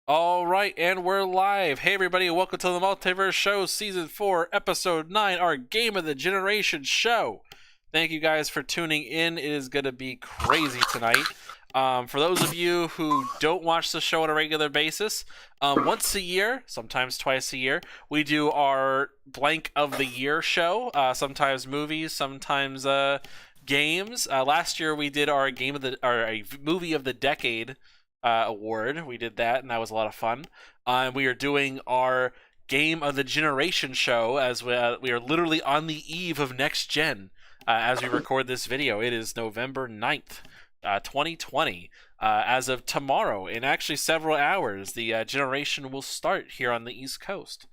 All right, and we're live. Hey, everybody, welcome to the Multiverse Show, Season 4, Episode 9, our Game of the Generation show. Thank you guys for tuning in. It is going to be crazy tonight. For those of you who don't watch the show on a regular basis, once a year, sometimes twice a year, we do our Blank of the Year show. Sometimes movies, sometimes games. Last year we did our a movie of the decade award. We did that, and that was a lot of fun. We are doing our Game of the Generation show as we are literally on the eve of next gen as we record this video. It is November 9th, 2020. As of tomorrow, in actually several hours, the generation will start here on the East Coast.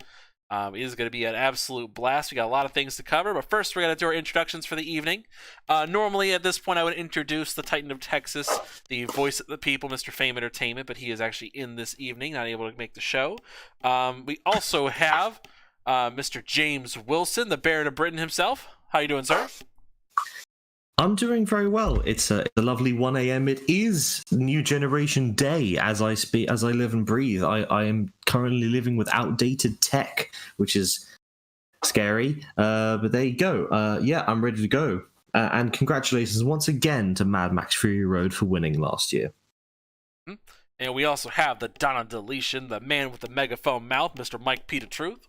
It is going to be an absolute blast. We got a lot of things to cover, but first we're going to do our introductions for the evening. Normally at this point I would introduce the Titan of Texas, the voice of the people, Mr. Fame Entertainment, but he is actually in this evening, not able to make the show. We also have Mr. James Wilson, the Baron of Britain himself. How you doing, sir? I'm doing very well. It's a lovely 1 a.m. It is New Generation Day as I speak, as I live and breathe. I am currently living with outdated tech, which is scary. But there you go. Yeah, I'm ready to go. And congratulations once again to Mad Max Fury Road for winning last year. And we also have the Donna Deletion, the man with the megaphone mouth, Mr. Mike Peter Truth.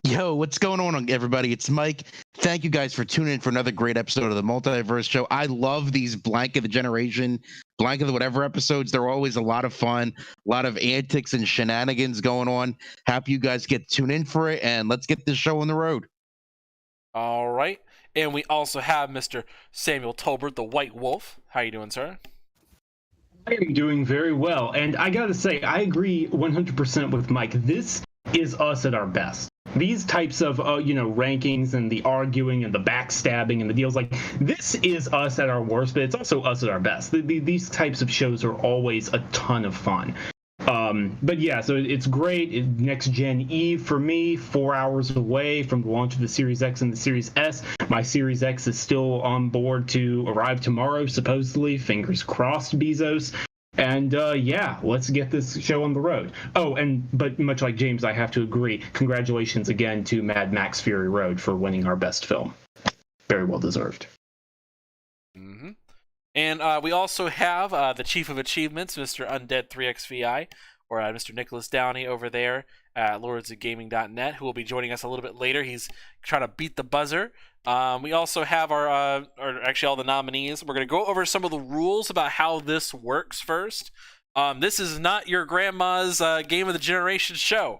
Yo, what's going on, everybody? It's Mike. Thank you guys for tuning in for another great episode of the Multiverse Show. I love these Blank of the Generation, Blank of the whatever episodes. They're always a lot of fun, a lot of antics and shenanigans going on. Happy you guys get tuned in for it, and let's get this show on the road. All right. And we also have Mr. Samuel Tolbert, the White Wolf. How you doing, sir? I am doing very well. And I got to say, I agree 100% with Mike. This is us at our best. These types of, rankings and the arguing and the backstabbing and the deals, like, this is us at our worst, but it's also us at our best. These types of shows are always a ton of fun. But yeah, so it's great. Next Gen Eve for me, 4 hours away from the launch of the Series X and the Series S. My Series X is still on board to arrive tomorrow, supposedly. Fingers crossed, Bezos. And yeah, let's get this show on the road. Oh, but much like James, I have to agree. Congratulations again to Mad Max Fury Road for winning our best film. Very well deserved. Mm-hmm. And we also have the Chief of Achievements, Mr. Undead 3XVI, or Mr. Nicholas Downey over there at lordsofgaming.net, who will be joining us a little bit later. He's trying to beat the buzzer. We also have actually all the nominees. We're going to go over some of the rules about how this works first. This is not your grandma's Game of the Generation show.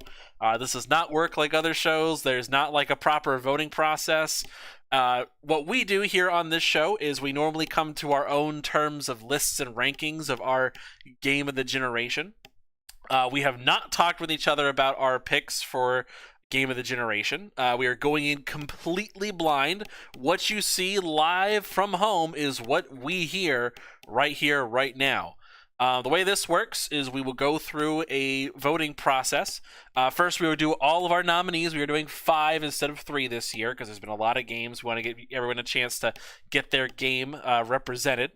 This does not work like other shows. There's not like a proper voting process. What we do here on this show is we normally come to our own terms of lists and rankings of our Game of the Generation. We have not talked with each other about our picks for Game of the Generation. We are going in completely blind. What you see live from home is what we hear, right now. The way this works is we will go through a voting process. First, we will do all of our nominees. We are doing 5 instead of 3 this year because there's been a lot of games. We want to give everyone a chance to get their game represented.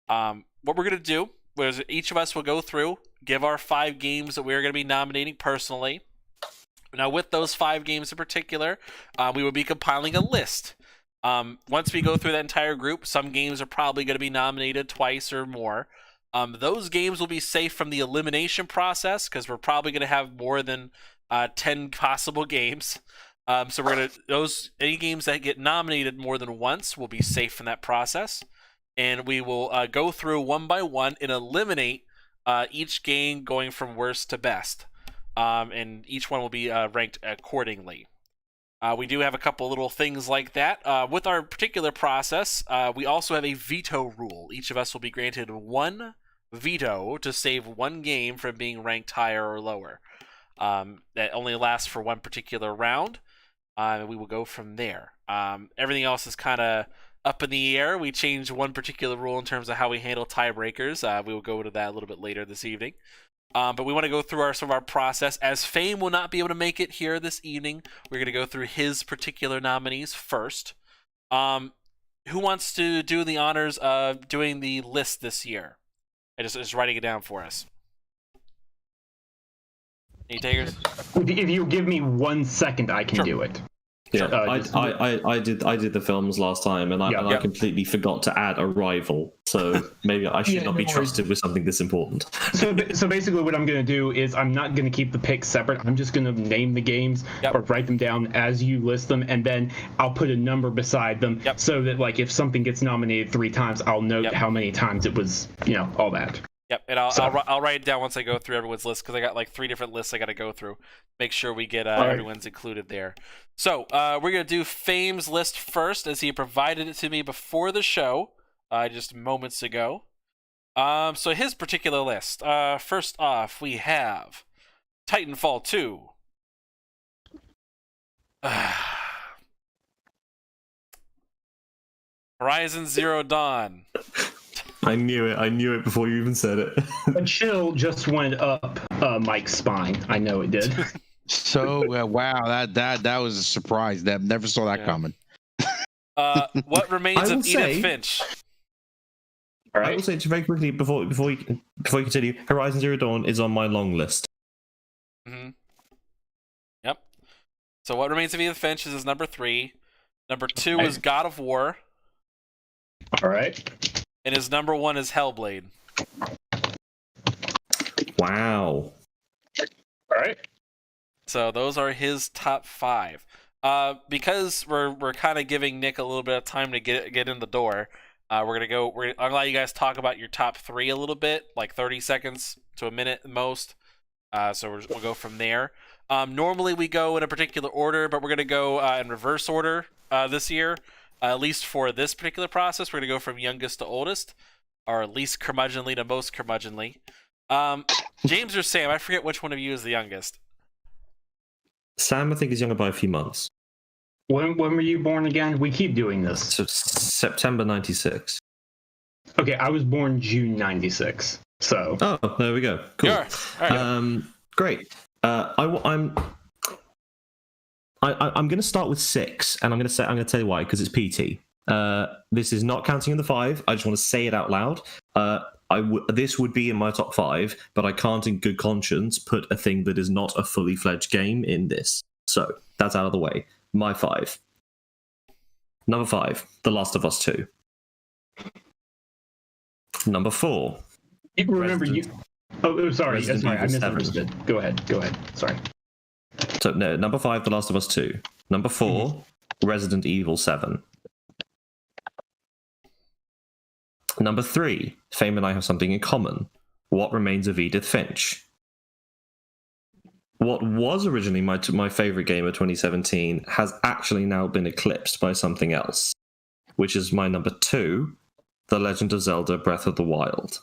What we're going to do is each of us will go through, give our 5 games that we're going to be nominating personally. Now, with those 5 games in particular, we will be compiling a list. Once we go through that entire group, some games are probably going to be nominated twice or more. Those games will be safe from the elimination process because we're probably going to have more than 10 possible games. So we're going to any games that get nominated more than once will be safe from that process, and we will go through one by one and eliminate each game going from worst to best. And each one will be ranked accordingly. We do have a couple little things like that. With our particular process, we also have a veto rule. Each of us will be granted 1 veto to save 1 game from being ranked higher or lower. That only lasts for 1 particular round. We will go from there. Everything else is kind of up in the air. We changed 1 particular rule in terms of how we handle tiebreakers. We will go into that a little bit later this evening. But we want to go through some of our process. As Fame will not be able to make it here this evening, we're going to go through his particular nominees first. Who wants to do the honors of doing the list this year? I just writing it down for us. Any takers? If you give me 1 second, I can do it. Yeah, Just- I did the films last time, and I completely forgot to add Arrival. So maybe I should not be trusted with something this important. So basically, what I'm going to do is I'm not going to keep the picks separate. I'm just going to name the games or write them down as you list them, and then I'll put a number beside them so that like if something gets nominated 3 times, I'll note how many times it was, all that. Yep, and I'll write it down once I go through everyone's list because I got like 3 different lists I got to go through. Make sure we get everyone's included there. So we're gonna do Fame's list first, as he provided it to me before the show, just moments ago. So his particular list. First off, we have Titanfall 2. Horizon Zero Dawn. I knew it before you even said it. A chill just went up Mike's spine. I know it did. So wow, that was a surprise. That never saw that coming. What remains of Edith Finch? All right. I will say very quickly before you continue, Horizon Zero Dawn is on my long list. Mm-hmm. Yep. So what remains of Edith Finch is number 3. Number 2 is God of War. All right. And his number 1 is Hellblade. Wow. All right. So those are his top 5. Because we're kind of giving Nick a little bit of time to get in the door. We're gonna let you guys talk about your top 3 a little bit, like 30 seconds to a minute at most. So we'll go from there. Normally we go in a particular order, but we're gonna go in reverse order this year. At least for this particular process, we're gonna go from youngest to oldest, or least curmudgeonly to most curmudgeonly. James or Sam? I forget which one of you is the youngest. Sam, I think, is younger by a few months. When were you born again? We keep doing this. So September 96. Okay, I was born June 96. So. Oh, there we go. Cool. Sure. All right. Great. I'm going to start with 6, and I'm going to tell you why, because it's PT. This is not counting in the 5. I just want to say it out loud. This would be in my top 5, but I can't, in good conscience, put a thing that is not a fully fledged game in this. So that's out of the way. My 5. Number 5, The Last of Us 2. Number 4. Remember you. Oh, sorry. Resident I Evil 7. misunderstood. Go ahead. Sorry. So no, number 5, The Last of Us 2. Number 4, Resident Evil 7. Number 3, Fame and I have something in common. What Remains of Edith Finch. What was originally my favorite game of 2017 has actually now been eclipsed by something else, which is my number 2, The Legend of Zelda: Breath of the Wild.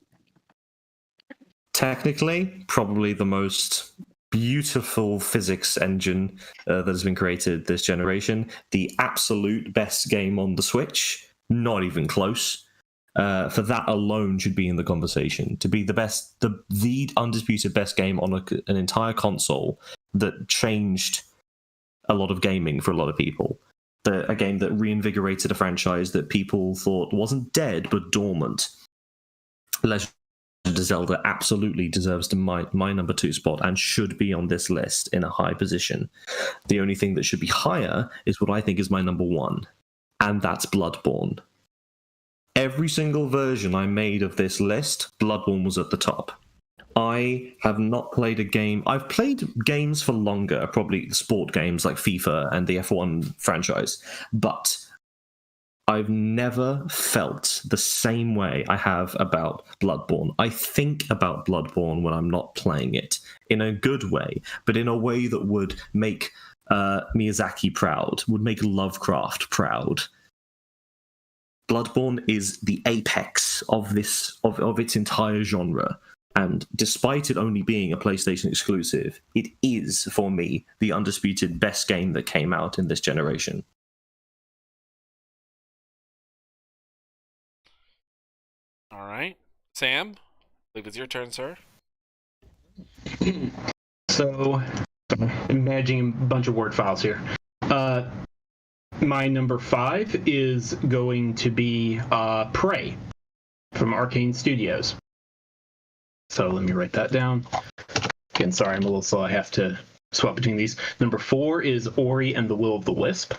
Technically, probably the most beautiful physics engine that has been created this generation. The absolute best game on the Switch, not even close. For that alone should be in the conversation. To be the best, the undisputed best game on an entire console that changed a lot of gaming for a lot of people. A game that reinvigorated a franchise that people thought wasn't dead but dormant. Legend of Zelda absolutely deserves my number 2 spot and should be on this list in a high position. The only thing that should be higher is what I think is my number 1, and that's Bloodborne. Every single version I made of this list, Bloodborne was at the top. I have not played a game. I've played games for longer, probably sport games like FIFA and the F1 franchise, but I've never felt the same way I have about Bloodborne. I think about Bloodborne when I'm not playing it, in a good way, but in a way that would make Miyazaki proud, would make Lovecraft proud. Bloodborne is the apex of its entire genre, and despite it only being a PlayStation exclusive, it is, for me, the undisputed best game that came out in this generation. All right. Sam, I believe it's your turn, sir. So, I'm managing a bunch of word files here. My number 5 is going to be Prey from Arcane Studios. So let me write that down. Again, sorry, I'm a little slow. I have to swap between these. Number 4 is Ori and the Will of the Wisp.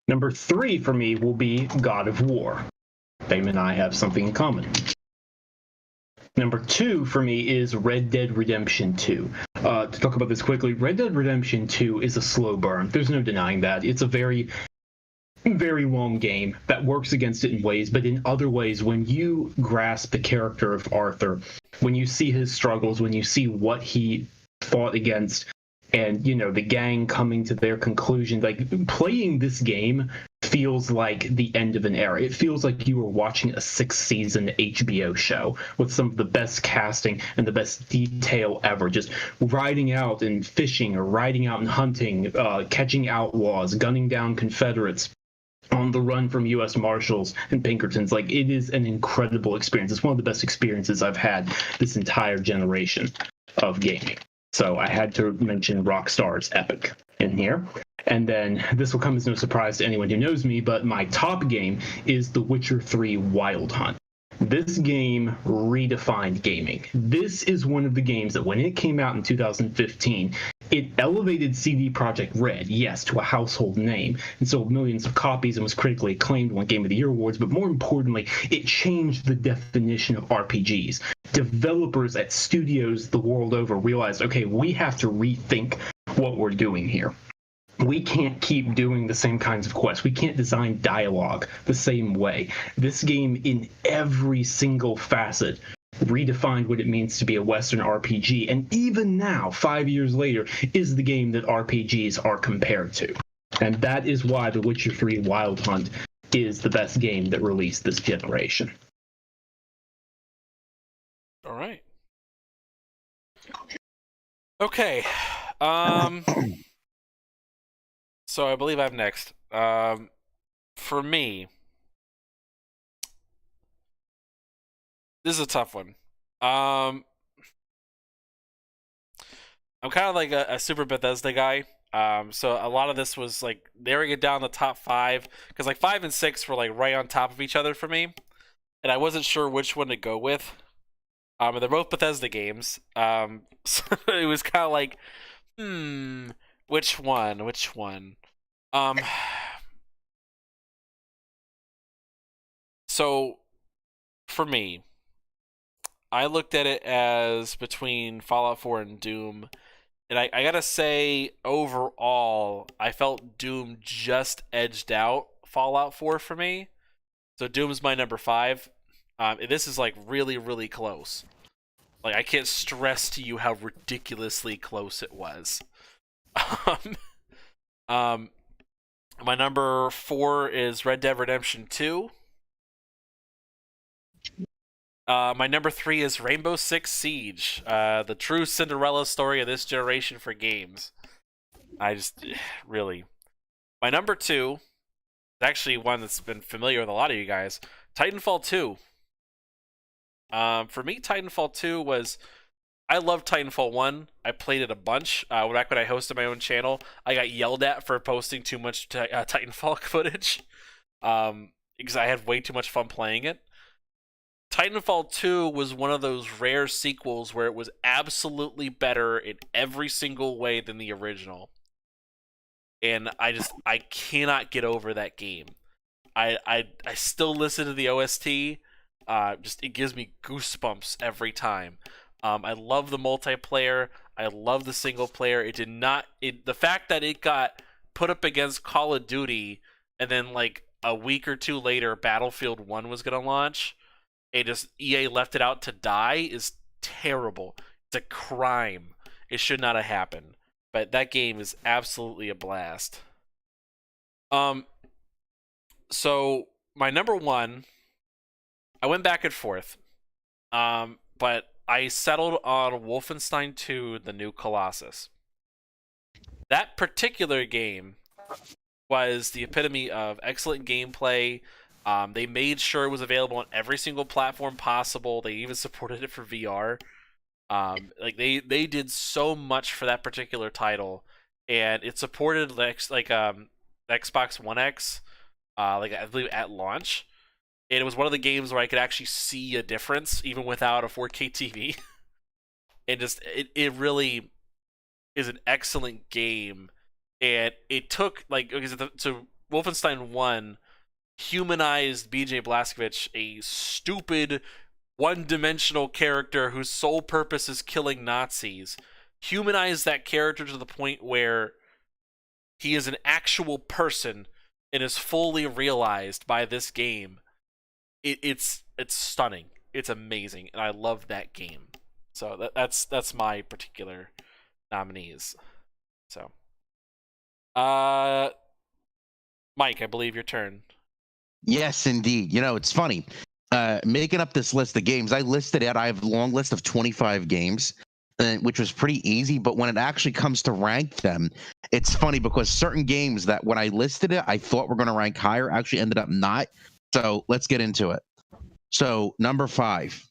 Number 3 for me will be God of War. Fame and I have something in common. Number 2 for me is Red Dead Redemption 2. To talk about this quickly, Red Dead Redemption 2 is a slow burn. There's no denying that. It's a very, very long game that works against it in ways, but in other ways, when you grasp the character of Arthur, when you see his struggles, when you see what he fought against, and, you know, the gang coming to their conclusion, like, playing this game feels like the end of an era. It feels like you were watching a 6-season HBO show with some of the best casting and the best detail ever. Just riding out and fishing, or riding out and hunting, catching outlaws, gunning down Confederates, on the run from U.S. Marshals and Pinkertons. Like, it is an incredible experience. It's one of the best experiences I've had this entire generation of gaming. So I had to mention Rockstar's Epic in here. And then this will come as no surprise to anyone who knows me, but my top game is The Witcher 3 Wild Hunt. This game redefined gaming. This is one of the games that when it came out in 2015, it elevated CD Projekt Red, yes, to a household name, and sold millions of copies and was critically acclaimed, won Game of the Year awards, but more importantly, it changed the definition of RPGs. Developers at studios the world over realized, okay, we have to rethink what we're doing here. We can't keep doing the same kinds of quests. We can't design dialogue the same way. This game, in every single facet, redefined what it means to be a Western RPG, and even now, 5 years later, is the game that RPGs are compared to. And that is why The Witcher 3 Wild Hunt is the best game that released this generation. All right. Okay. So I believe I'm next. For me, this is a tough one. I'm kind of like a super Bethesda guy. So a lot of this was like narrowing it down the top 5, because like 5 and 6 were like right on top of each other for me, and I wasn't sure which one to go with. And they're both Bethesda games. So it was kind of like, which one? So for me, I looked at it as between Fallout 4 and Doom, and I gotta say, overall, I felt Doom just edged out Fallout 4 for me. So Doom's my number 5. This is like really, really close. Like, I can't stress to you how ridiculously close it was. My number 4 is Red Dead Redemption 2. My number 3 is Rainbow Six Siege, the true Cinderella story of this generation for games. I just, really. My number 2 is actually one that's been familiar with a lot of you guys, Titanfall 2. For me, Titanfall 2 was... I love Titanfall 1. I played it a bunch. Back when I hosted my own channel, I got yelled at for posting too much Titanfall footage, because I had way too much fun playing it. Titanfall 2 was one of those rare sequels where it was absolutely better in every single way than the original. And I cannot get over that game. I still listen to the OST. It gives me goosebumps every time. I love the multiplayer. I love the single player. The fact that it got put up against Call of Duty, and then like a week or two later, Battlefield 1 was going to launch, EA left it out to die, is terrible. It's a crime. It should not have happened. But that game is absolutely a blast. So my number 1, I went back and forth. But I settled on Wolfenstein 2: The New Colossus. That particular game was the epitome of excellent gameplay. They made sure it was available on every single platform possible. They even supported it for VR. They did so much for that particular title, and it supported Xbox One X, I believe at launch. and it was one of the games where I could actually see a difference even without a 4K TV. And just it really is an excellent game, and it took so Wolfenstein 1 humanized BJ Blazkowicz, a stupid one-dimensional character whose sole purpose is killing Nazis. Humanized that character to the point where he is an actual person and is fully realized by this game. It's stunning. It's amazing, and I love that game. So that's my particular nominees. So, Mike, I believe your turn. Yes, indeed. You know, it's funny. Making up this list of games, I listed it. I have a long list of 25 games, which was pretty easy. But when it actually comes to rank them, it's funny because certain games that when I listed it, I thought were going to rank higher actually ended up not. So let's get into it. So number 5.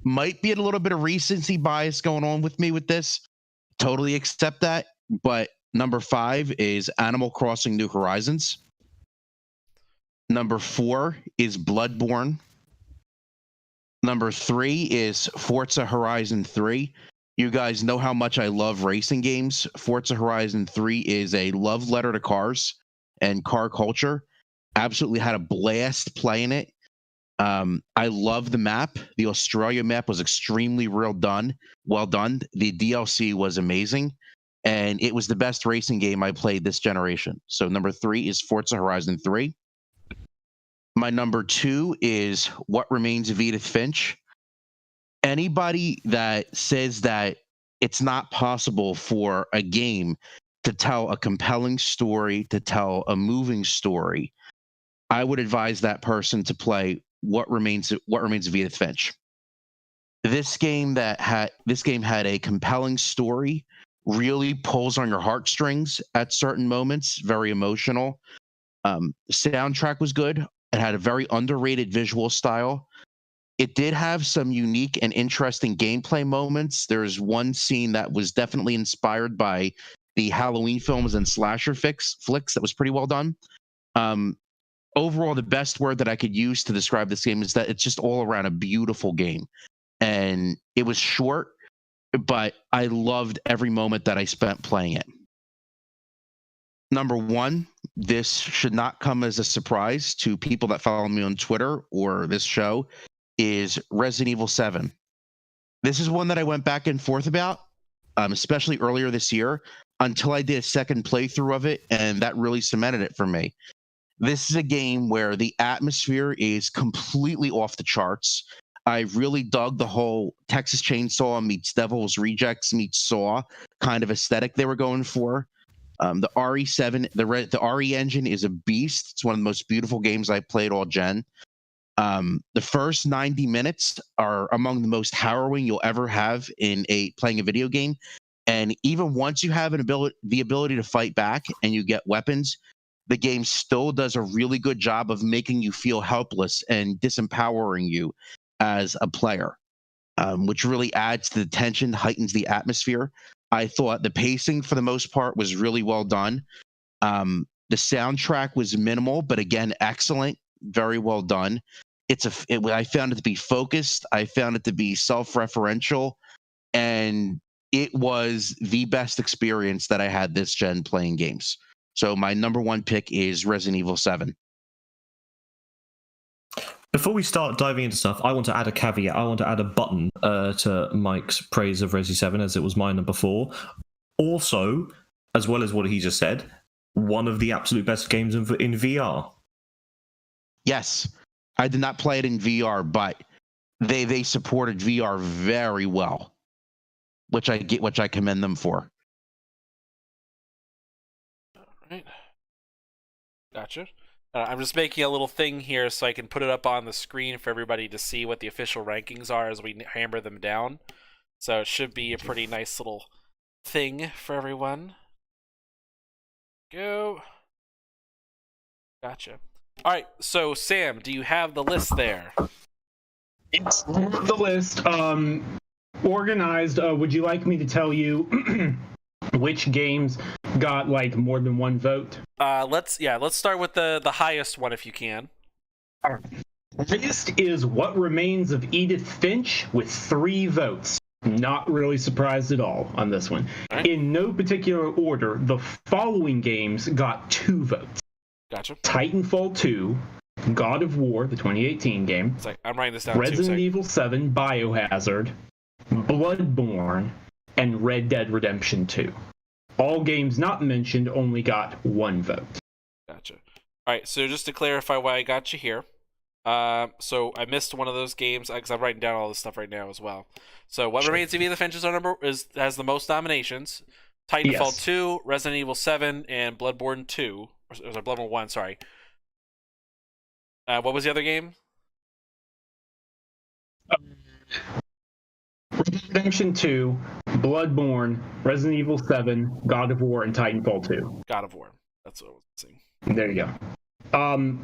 Might be a little bit of recency bias going on with me with this. Totally accept that. But number 5 is Animal Crossing New Horizons. Number 4 is Bloodborne. Number 3 is Forza Horizon 3. You guys know how much I love racing games. Forza Horizon 3 is a love letter to cars and car culture. Absolutely had a blast playing it. I love the map. The Australia map was extremely well done. The DLC was amazing, and it was the best racing game I played this generation. So number 3 is Forza Horizon 3. My number 2 is What Remains of Edith Finch. Anybody that says that it's not possible for a game to tell a compelling story, to tell a moving story, I would advise that person to play What Remains of Edith Finch. This game had a compelling story, really pulls on your heartstrings at certain moments, very emotional. The soundtrack was good. It had a very underrated visual style. It did have some unique and interesting gameplay moments. There's one scene that was definitely inspired by the Halloween films and slasher flicks that was pretty well done. Overall, the best word that I could use to describe this game is that it's just all around a beautiful game. And it was short, but I loved every moment that I spent playing it. Number 1, this should not come as a surprise to people that follow me on Twitter or this show, is Resident Evil 7. This is one that I went back and forth about, especially earlier this year, until I did a second playthrough of it, and that really cemented it for me. This is a game where the atmosphere is completely off the charts. I really dug the whole Texas Chainsaw meets Devil's Rejects meets Saw kind of aesthetic they were going for. The RE7, the RE engine is a beast. It's one of the most beautiful games I played all gen. The first 90 minutes are among the most harrowing you'll ever have in playing a video game. And even once you have the ability to fight back and you get weapons, the game still does a really good job of making you feel helpless and disempowering you as a player, which really adds to the tension, heightens the atmosphere. I thought the pacing, for the most part, was really well done. The soundtrack was minimal, but again, excellent, very well done. I found it to be focused. I found it to be self-referential, and it was the best experience that I had this gen playing games. So my number 1 pick is Resident Evil 7. Before we start diving into stuff, I want to add a caveat. I want to add a button to Mike's praise of Resi 7, as it was my number 4. Also, as well as what he just said, one of the absolute best games in VR. Yes, I did not play it in VR, but they supported VR very well, which I commend them for. Right. Gotcha. I'm just making a little thing here so I can put it up on the screen for everybody to see what the official rankings are as we hammer them down. So it should be a pretty nice little thing for everyone. Go. Gotcha. All right, so Sam, do you have the list there? It's the list. Organized. Would you like me to tell you which games got like more than one vote? Let's start with the highest one if you can. All right. Next is What Remains of Edith Finch with 3 votes. Not really surprised at all on this one. Right. In no particular order, the following games got 2 votes. Gotcha. Titanfall 2, God of War, the 2018 game, It's like, I'm writing this down Resident too. Evil 7, Biohazard, Bloodborne, and Red Dead Redemption 2. All games not mentioned only got 1 vote. Gotcha. All right, so just to clarify why I got you here. So I missed one of those games because I'm writing down all this stuff right now as well. So What Remains of Edith Finch has the most nominations. Titanfall Yes. 2, Resident Evil 7, and Bloodborne 2. Or was it Bloodborne 1, sorry. What was the other game? Red Dead Redemption 2, Bloodborne, Resident Evil 7, God of War, and Titanfall 2. God of War. That's what I was saying. There you go.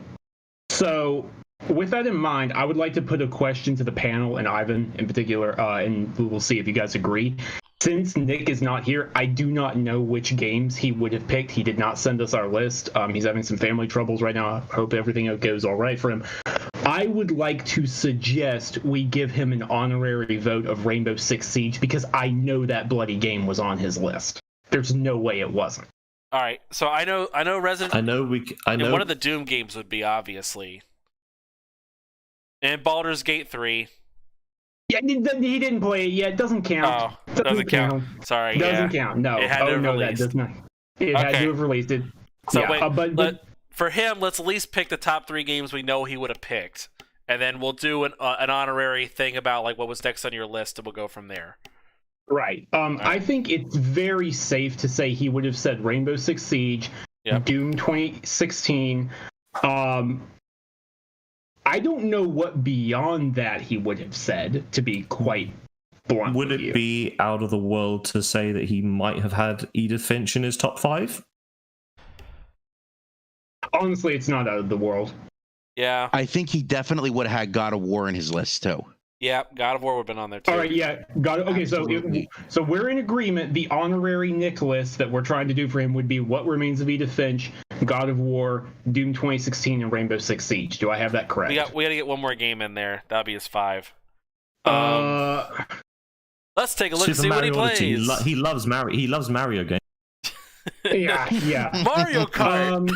So with that in mind, I would like to put a question to the panel and Ivan in particular, and we will see if you guys agree. Since Nick is not here, I do not know which games he would have picked. He did not send us our list. He's having some family troubles right now. I hope everything goes all right for him. I would like to suggest we give him an honorary vote of Rainbow Six Siege because I know that bloody game was on his list. There's no way it wasn't. All right, so I know Resident. I know. And one of the Doom games would be obviously, and Baldur's Gate 3. Yeah, he didn't play it yet. It doesn't count. Oh, doesn't count. Sorry, Doesn't count. No. It had to have no, that released. does not. It had to have released it. So yeah, wait, for him, let's at least pick the top 3 games we know he would have picked, and then we'll do an honorary thing about like what was next on your list, and we'll go from there. Right. I think it's very safe to say he would have said Rainbow Six Siege, Yep. Doom 2016. I don't know what beyond that he would have said, to be quite blunt. Would with it you. be out of the world to say that he might have had Edith Finch in his top 5? Honestly, it's not out of the world. Yeah, I think he definitely would have had God of War in his list too. yeah. God of War would have been on there too. All right, yeah, got it. Okay, Absolutely. so we're in agreement. The honorary Nick list that we're trying to do for him would be What Remains of Edith Finch, God of War, Doom 2016, and Rainbow Six Siege. Do I have that correct? We got to get one more game in there. That'd be his 5. Let's take a look and see what he Odyssey. plays. He loves Mario games. yeah. Mario Kart.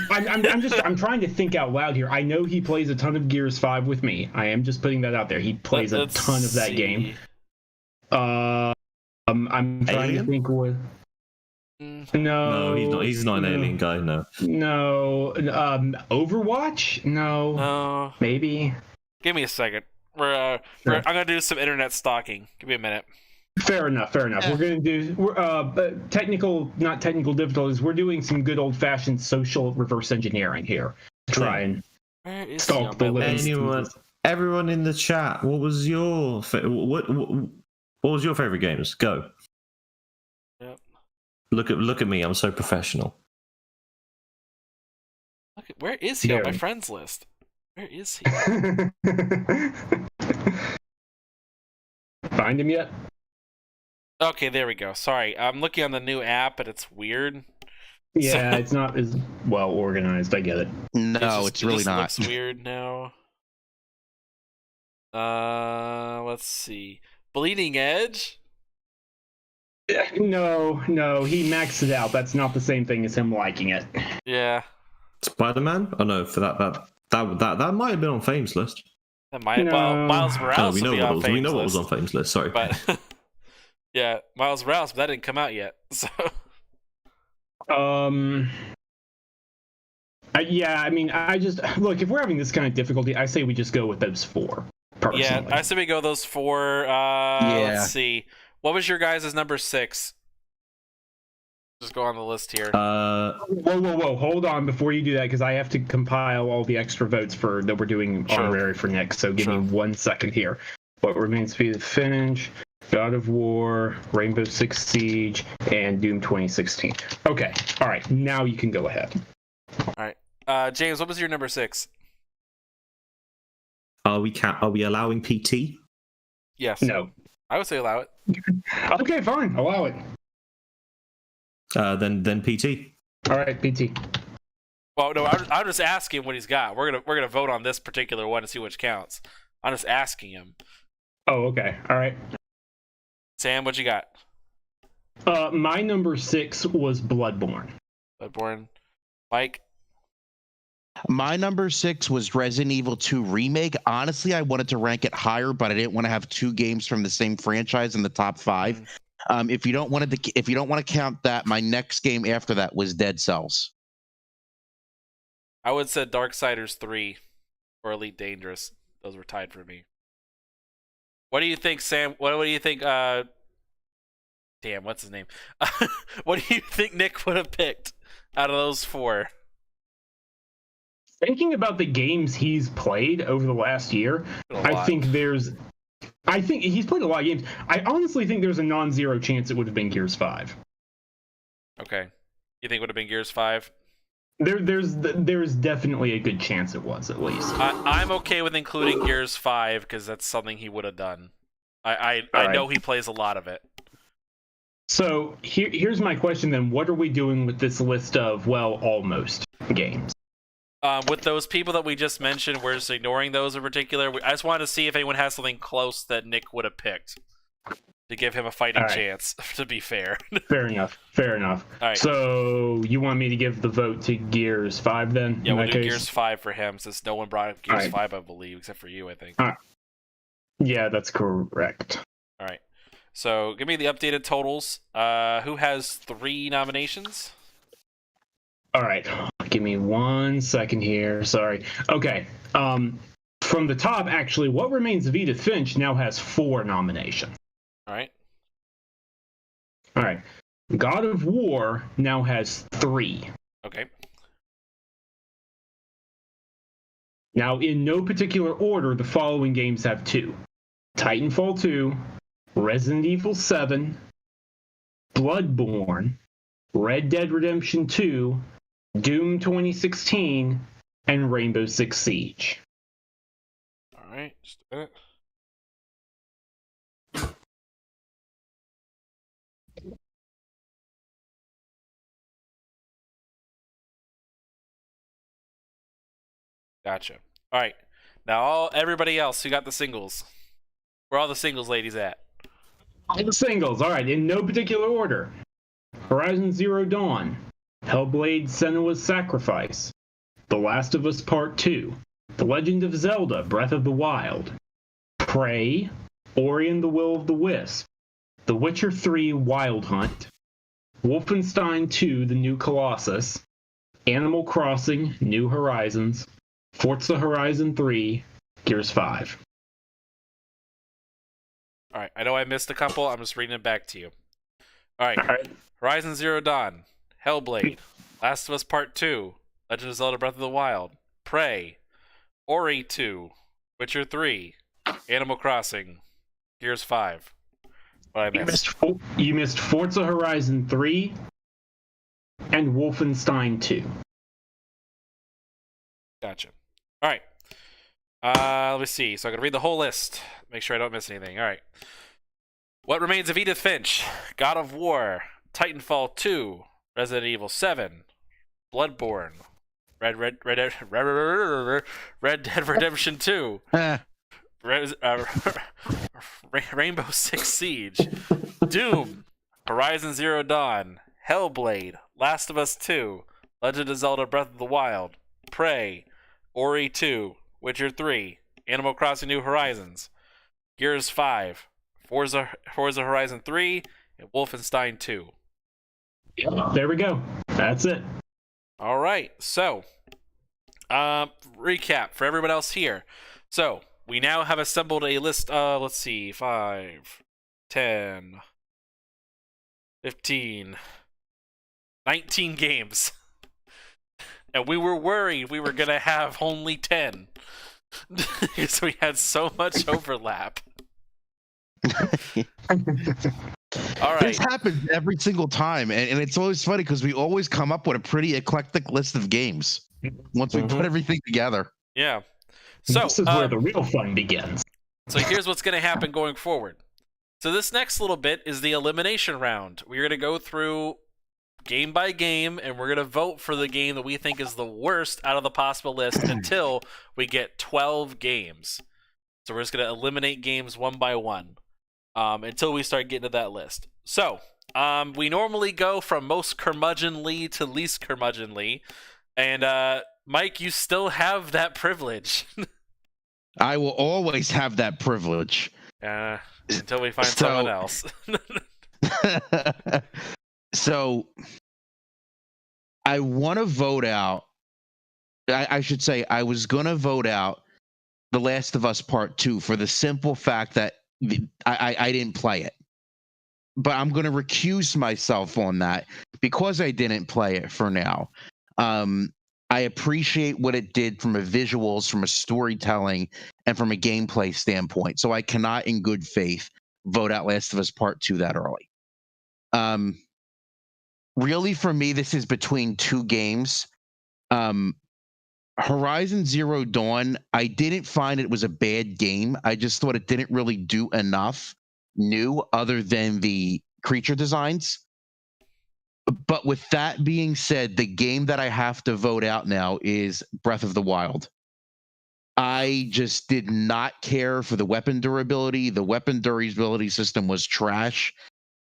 I'm trying to think out loud here. I know he plays a ton of Gears 5 with me. I am just putting that out there. He plays a ton of that game. I'm trying to think what. No, He's not an alien guy. No. No. Overwatch? No. No. Maybe. Give me a second. I'm gonna do some internet stalking. Give me a minute. Fair enough. Yeah. We're gonna do not technical difficulties. We're doing some good old fashioned social reverse engineering here to try and Where is he stalk on the my living. list? Everyone in the chat, what was your what was your favorite games? Go. Yep. Look at me. I'm so professional. Where is he on my There. friends list? Where is he? Find him yet? Okay, there we go. Sorry, I'm looking on the new app, but it's weird. Yeah, it's not as well organized. I get it. No, it's really just not. Looks weird now. Let's see. Bleeding Edge. No, he maxed it out. That's not the same thing as him liking it. Yeah, Spider-Man? Oh no, for that might have been on Fame's list. that might. No. Miles Oh, Morales. we know will be what on was, we Fame's know what was list, on Fame's list. Sorry. But yeah, Miles Morales, but that didn't come out yet. So Yeah, I mean, I just look, if we're having this kind of difficulty, I say we just go with those 4. Personally. yeah, I say we go those 4. Let's see. What was your guys' number 6? Just go on the list here. Whoa! Hold on before you do that, because I have to compile all the extra votes for that we're doing Sure. honorary for Nick. So give Sure. me 1 second here. What Remains of Edith Finch, God of War, Rainbow Six Siege, and Doom 2016. Okay, all right. Now you can go ahead. All right, James, what was your number 6? Are we allowing PT? Yes. No. I would say allow it. Okay, fine. Allow it. Then PT. All right, PT. Well, no, I'm just asking what he's got. We're gonna vote on this particular one to see which counts. I'm just asking him. Oh, okay. All right. Sam, what you got? My number 6 was Bloodborne. Bloodborne. Mike? My number 6 was Resident Evil 2 Remake. Honestly, I wanted to rank it higher, but I didn't want to have 2 games from the same franchise in the top 5. If you don't want to count that, my next game after that was Dead Cells. I would say Darksiders 3 or Elite Dangerous. Those were tied for me. What do you think, Sam? What do you think? Damn, what's his name? What do you think Nick would have picked out of those 4? Thinking about the games he's played over the last year, I think he's played a lot of games. I honestly think there's a non-zero chance it would have been Gears 5. Okay. You think it would have been Gears 5? There's definitely a good chance it was, at least. I'm okay with including Gears 5 because that's something he would have done. I know he plays a lot of it. So here's my question then. What are we doing with this list of, well, almost games? With those people that we just mentioned, we're just ignoring those in particular. I just wanted to see if anyone has something close that Nick would have picked to give him a fighting chance, to be fair. Fair enough. All right. So you want me to give the vote to Gears 5 then? Yeah, we'll do Gears 5 for him since no one brought up Gears 5, I believe, except for you, I think. Yeah, that's correct. All right. So give me the updated totals. Who has 3 nominations? All right. Give me 1 second here. Sorry. Okay. From the top, actually, What Remains of Edith Finch now has 4 nominations. All right. God of War now has 3. Okay. Now, in no particular order, the following games have 2. Titanfall 2, Resident Evil 7, Bloodborne, Red Dead Redemption 2, Doom 2016, and Rainbow Six Siege. All right. Just a minute. Gotcha. All right. Now, everybody else who got the singles. Where are all the singles ladies at? All the singles. All right. In no particular order. Horizon Zero Dawn, Hellblade Senua's Sacrifice, The Last of Us Part 2, The Legend of Zelda Breath of the Wild, Prey, Ori and the Will of the Wisp, The Witcher 3 Wild Hunt, Wolfenstein 2 The New Colossus, Animal Crossing New Horizons, Forza Horizon 3, Gears 5. All right. I know I missed a couple. I'm just reading it back to you. All right. Horizon Zero Dawn, Hellblade, Last of Us Part 2, Legend of Zelda Breath of the Wild, Prey, Ori 2, Witcher 3, Animal Crossing, Gears 5. What I missed? You missed Forza Horizon 3 and Wolfenstein 2. Gotcha. All right. Let me see. So I'm going to read the whole list. Make sure I don't miss anything. All right. What Remains of Edith Finch, God of War, Titanfall 2, Resident Evil 7, Bloodborne, Red Dead Redemption 2, Rainbow Six Siege, Doom, Horizon Zero Dawn, Hellblade, Last of Us 2, Legend of Zelda Breath of the Wild, Prey, Ori 2, Witcher 3, Animal Crossing New Horizons, Gears 5, Forza Horizon 3, and Wolfenstein 2. There we go. That's it. All right. So, recap for everyone else here. So, we now have assembled a list of, let's see, 5, 10, 15, 19 games. And we were worried we were going to have only 10. Because we had so much overlap. All right. This happens every single time, and it's always funny because we always come up with a pretty eclectic list of games once we put everything together. Yeah. So this is where the real fun begins. So here's what's going to happen going forward. So this next little bit is the elimination round. We're going to go through game by game, and we're going to vote for the game that we think is the worst out of the possible list until we get 12 games. So we're just going to eliminate games one by one until we start getting to that list. So we normally go from most curmudgeonly to least curmudgeonly. And Mike, you still have that privilege. I will always have that privilege. Until we find someone else. So I want to vote out. I should say I was going to vote out The Last of Us Part 2 for the simple fact that I didn't play it. But I'm going to recuse myself on that because I didn't play it for now. I appreciate what it did from a visuals, from a storytelling, and from a gameplay standpoint. So I cannot, in good faith, vote out Last of Us Part 2 that early. Really, for me, this is between two games. Horizon Zero Dawn, I didn't find it was a bad game. I just thought it didn't really do enough new other than the creature designs. But with that being said, the game that I have to vote out now is Breath of the Wild. I just did not care for the weapon durability. The weapon durability system was trash.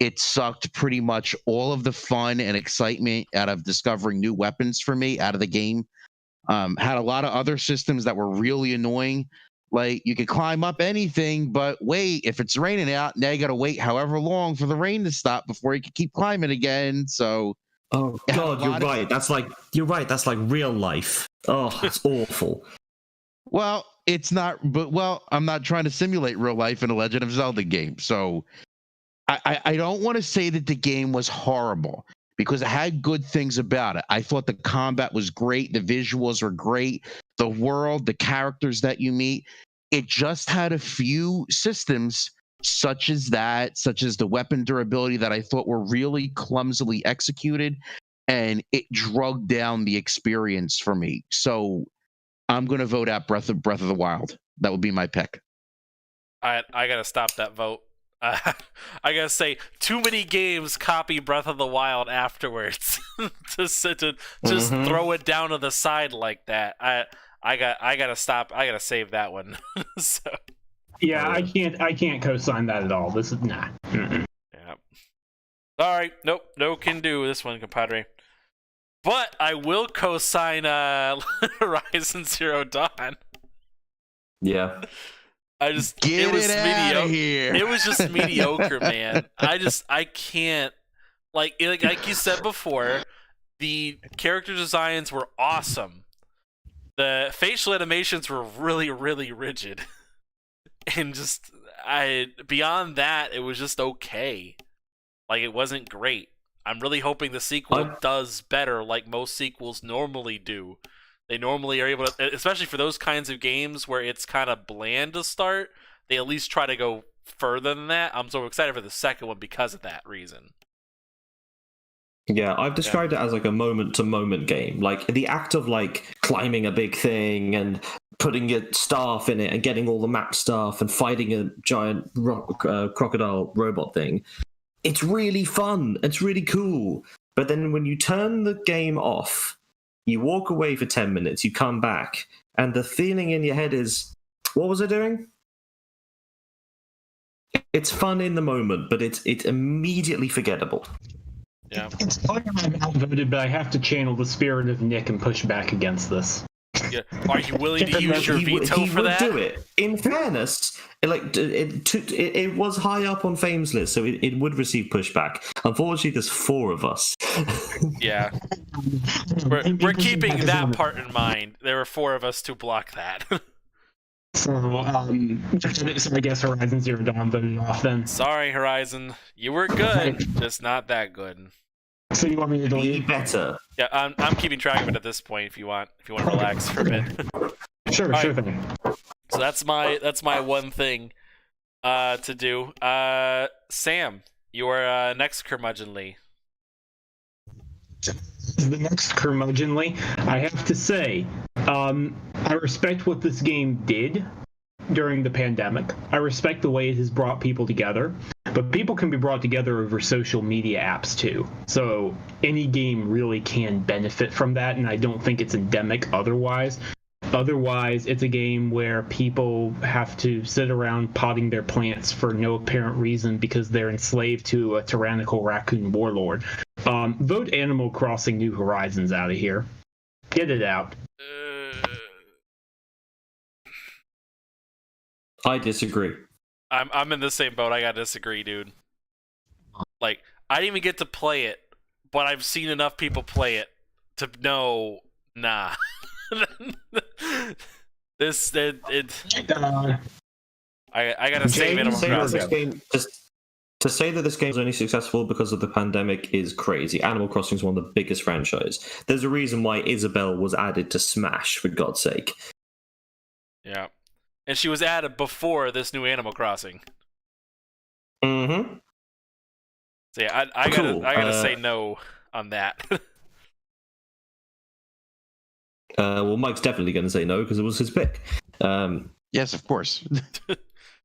It sucked pretty much all of the fun and excitement out of discovering new weapons for me out of the game. Had a lot of other systems that were really annoying. Like, you could climb up anything, but wait, if it's raining out, now you got to wait however long for the rain to stop before you can keep climbing again. So, oh God, you're right. That's like real life. Oh, it's awful. Well, it's not, but I'm not trying to simulate real life in a Legend of Zelda game. So, I don't want to say that the game was horrible because it had good things about it. I thought the combat was great. The visuals were great. The world, the characters that you meet. It just had a few systems such as the weapon durability that I thought were really clumsily executed, and it drug down the experience for me. So I'm going to vote out Breath of the Wild. That would be my pick. I got to stop that vote. I gotta say, too many games copy Breath of the Wild afterwards to just throw it down to the side like that. I gotta stop. I gotta save that one. So yeah, I can't co-sign that at all. This is nah. Mm-mm. Yeah. All right. Nope. No can do this one, compadre. But I will co-sign Horizon Zero Dawn. Yeah. I just Get it out of here. It was just mediocre, man. I can't like you said before, the character designs were awesome. The facial animations were really, really rigid. And just beyond that, it was just okay. Like, it wasn't great. I'm really hoping the sequel does better like most sequels normally do. They normally are able to, especially for those kinds of games where it's kind of bland to start, they at least try to go further than that. I'm so excited for the second one because of that reason. Yeah, I've described it as like a moment-to-moment game. Like, the act of, like, climbing a big thing and putting your staff in it and getting all the map stuff and fighting a giant crocodile robot thing, it's really fun. It's really cool. But then when you turn the game off, you walk away for 10 minutes, you come back, and the feeling in your head is, what was I doing? It's fun in the moment, but it's immediately forgettable. Yeah. It's fun I'm outvoted, but I have to channel the spirit of Nick and push back against this. Yeah. Are you willing to use your veto for that? He would do it. In fairness, it was high up on Fame's list, so it would receive pushback. Unfortunately, there's 4 of us. Yeah. We're keeping that part in mind. There were 4 of us to block that. So I guess Horizon Zero Dawn voted off then. Sorry, Horizon. You were good, just not that good. So you want me to delete? Be better. Yeah, I'm keeping track of it at this point. If you want to relax for a bit. Sure thing. So that's my one thing to do. Sam, you are next curmudgeonly. The next curmudgeonly, I have to say, I respect what this game did during the pandemic. I respect the way it has brought people together. But people can be brought together over social media apps too. So any game really can benefit from that, and I don't think it's endemic otherwise. Otherwise, it's a game where people have to sit around potting their plants for no apparent reason because they're enslaved to a tyrannical raccoon warlord. Vote Animal Crossing New Horizons out of here. Get it out. I disagree. I'm in the same boat. I gotta disagree, dude. Like, I didn't even get to play it, but I've seen enough people play it to know, nah. I gotta save Animal Crossing. To say that this game is only successful because of the pandemic is crazy. Animal Crossing is one of the biggest franchises. There's a reason why Isabelle was added to Smash, for God's sake. Yeah. And she was added before this new Animal Crossing. Mm-hmm. So yeah, I gotta say no on that. Well, Mike's definitely going to say no because it was his pick. Yes, of course.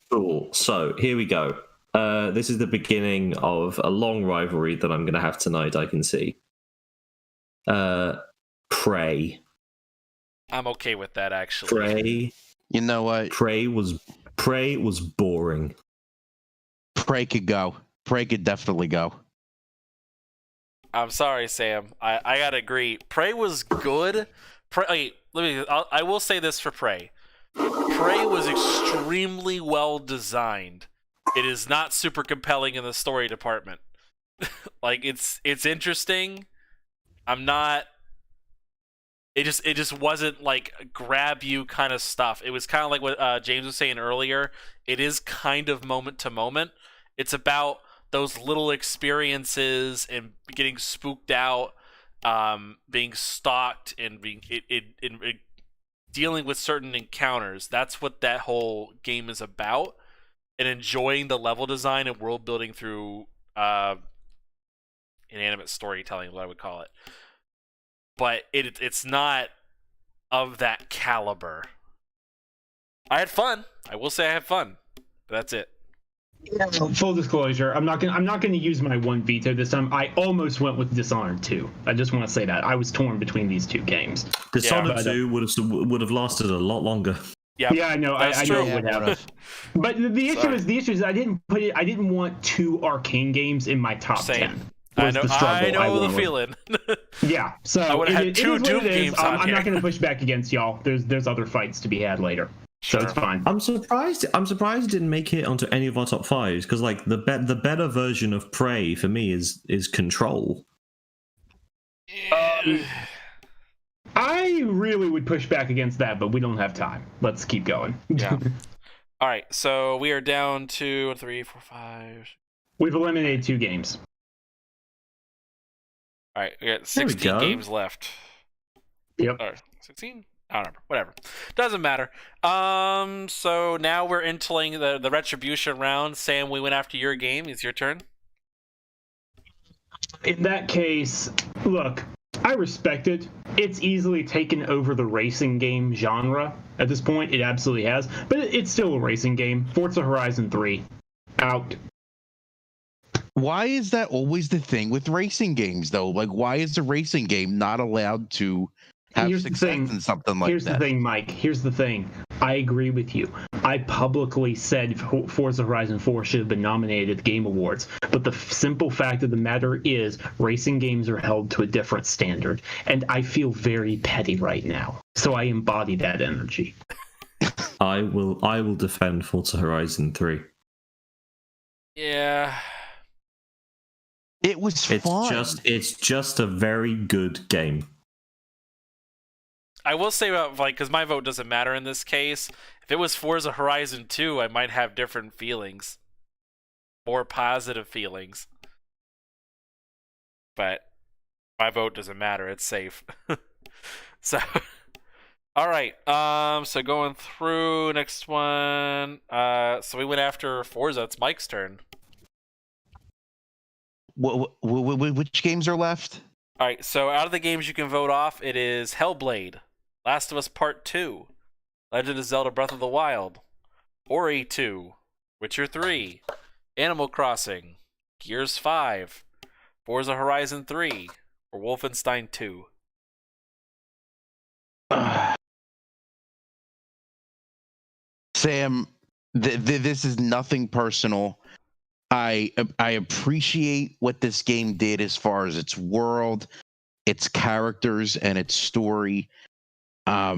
Cool. So here we go. This is the beginning of a long rivalry that I'm going to have tonight, I can see. Prey. I'm okay with that, actually. Prey. You know what? Prey was boring. Prey could go. Prey could definitely go. I'm sorry, Sam. I gotta agree. Prey was good. I will say this for Prey. Prey was extremely well designed. It is not super compelling in the story department. Like, it's interesting. I'm not. It just wasn't like grab you kind of stuff. It was kind of like what James was saying earlier. It is kind of moment to moment. It's about those little experiences and getting spooked out, being stalked, and dealing with certain encounters. That's what that whole game is about. And enjoying the level design and world building through inanimate storytelling, what I would call it. But it's not of that caliber. I had fun. I will say I had fun. But that's it. Full disclosure, I'm not gonna use my one veto this time. I almost went with Dishonored 2. I just want to say that I was torn between these two games. Dishonored 2 would have lasted a lot longer. Yeah, I know. I know it would have. But the issue is I didn't want two Arcane games in my top 10. I know the feeling. Yeah, so I would have had two Doom games. I'm not going to push back against y'all. There's other fights to be had later, so it's fine. I'm surprised it didn't make it onto any of our top fives because like the better version of Prey for me is Control. I really would push back against that, but we don't have time. Let's keep going. Yeah. All right, so we are down to 3, 4, 5. We've eliminated 2 games. All right, we got 16 games left. Yep. 16? I don't remember. Whatever. Doesn't matter. So now we're entering the retribution round. Sam, we went after your game. It's your turn. In that case, look, I respect it. It's easily taken over the racing game genre at this point. It absolutely has. But it's still a racing game. Forza Horizon 3. Out. Why is that always the thing with racing games, though? Like, why is a racing game not allowed to have success in something like that? Here's the thing, Mike. Here's the thing. I agree with you. I publicly said Forza Horizon 4 should have been nominated at the Game Awards. But the simple fact of the matter is racing games are held to a different standard. And I feel very petty right now. So I embody that energy. I will defend Forza Horizon 3. Yeah. It was fun. It's just a very good game. I will say about because my vote doesn't matter in this case. If it was Forza Horizon 2, I might have different feelings, more positive feelings. But my vote doesn't matter; it's safe. So, all right. So going through next one. So we went after Forza. It's Mike's turn. Which games are left? All right, so out of the games you can vote off, it is Hellblade, Last of Us Part 2, Legend of Zelda Breath of the Wild, Ori 2, Witcher 3, Animal Crossing, Gears 5, Forza Horizon 3, or Wolfenstein 2? Sam, this is nothing personal. I appreciate what this game did as far as its world, its characters, and its story. I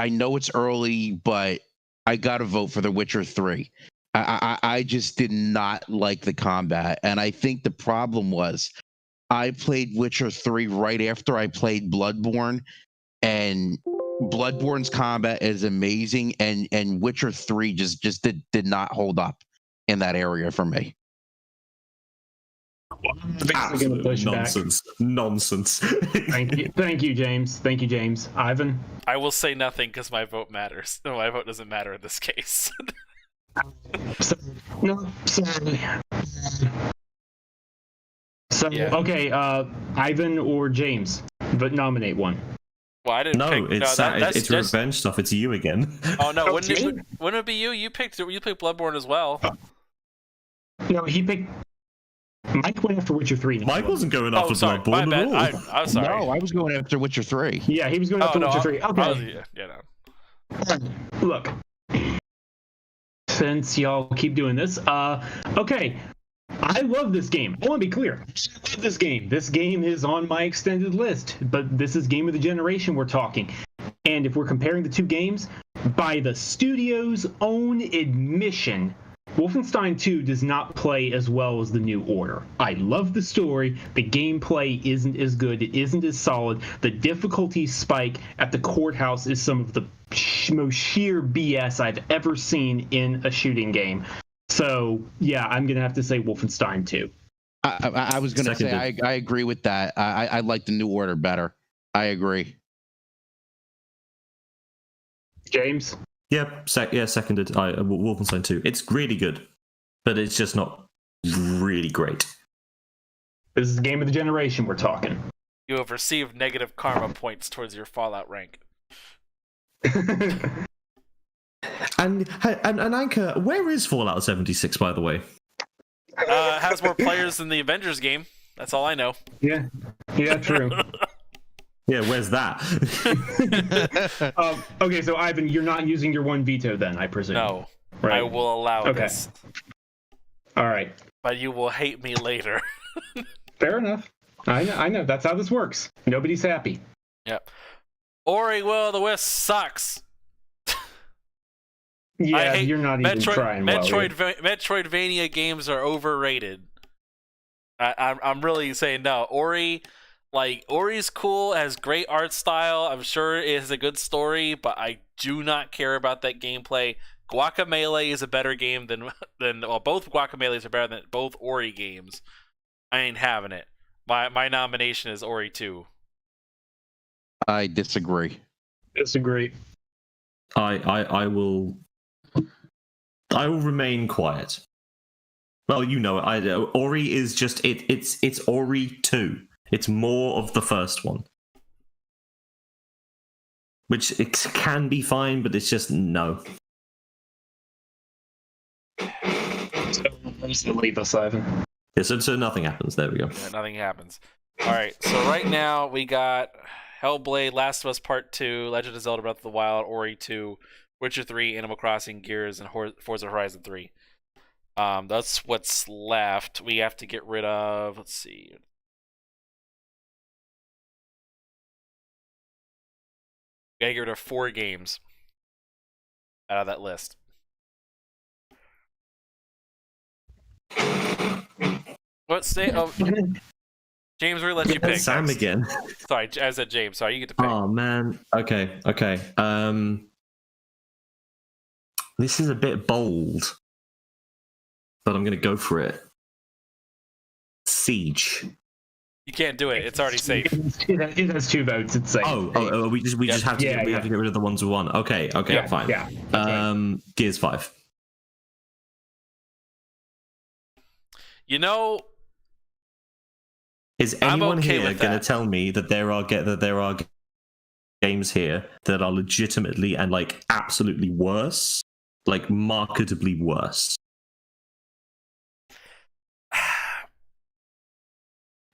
know it's early, but I gotta vote for The Witcher 3. I just did not like the combat, and I think the problem was I played Witcher 3 right after I played Bloodborne, and Bloodborne's combat is amazing, and Witcher 3 just did not hold up in that area for me. Basically gonna push nonsense. back. Nonsense. Thank you, James. Thank you, James. Ivan. I will say nothing because my vote matters. No, my vote doesn't matter in this case. No, sorry. So Yeah. okay, Ivan or James, but nominate one. Well, I didn't No, pick. it's that's it's just... revenge stuff. It's you again. Oh no, Oh, wouldn't me? it be you? You picked Bloodborne as well. No, he picked. Mike went after Witcher 3. Mike wasn't going after sorry, my Bloodborne bad. at all. I'm sorry. No, I was going after Witcher 3. Yeah, he was going after Witcher 3. Okay. No. Look, since y'all keep doing this, okay. I love this game. I want to be clear. I love this game. This game is on my extended list, but this is Game of the Generation we're talking. And if we're comparing the two games, by the studio's own admission, Wolfenstein 2 does not play as well as the New Order. I love the story. The gameplay isn't as good. It isn't as solid. The difficulty spike at the courthouse is some of the most sheer BS I've ever seen in a shooting game. So, yeah, I'm going to have to say Wolfenstein 2. I was going to say, I agree with that. I like the New Order better. I agree. James? Yep, seconded. Wolfenstein 2. It's really good, but it's just not really great. This is Game of the Generation we're talking. You have received negative karma points towards your Fallout rank. And Anka, where is Fallout 76, by the way? Has more players than the Avengers game. That's all I know. Yeah, true. Yeah, where's that? Okay, so Ivan, you're not using your one veto then, I presume. No, Right. I will allow this, All right. but you will hate me later. Fair enough. I know. That's how this works. Nobody's happy. Yep. Ori Will of the Wisp sucks. Yeah, you're not even trying well. Metroidvania games are overrated. I'm really saying no. Ori's cool, has great art style. I'm sure it has a good story, but I do not care about that gameplay. Guacamelee is a better game than both Guacamelees are better than both Ori games. I ain't having it. My nomination is Ori 2. I disagree. I will remain quiet. Well, you know, Ori is just it's Ori 2. It's more of the first one, which it can be fine, but it's just no. So leave us, Ivan. Yeah, so nothing happens. There we go. Yeah, nothing happens. All right, so right now we got Hellblade, Last of Us Part 2, Legend of Zelda Breath of the Wild, Ori 2, Witcher 3, Animal Crossing, Gears, and Forza Horizon 3. That's what's left. We have to get rid of, let's see. We gotta get rid of 4 games out of that list. What say? Oh, James, we're gonna let you pick. Sam next. again. Sorry, I said James. Sorry, you get to pick. Oh man. Okay. This is a bit bold, but I'm gonna go for it. Siege. You can't do it. It's already safe. It has 2 votes. It's safe. We just have to have to get rid of the ones who won. Okay, fine. Yeah. Gears 5. You know, is anyone okay here with going to that. tell me that there are games here that are legitimately and like absolutely worse, like marketably worse?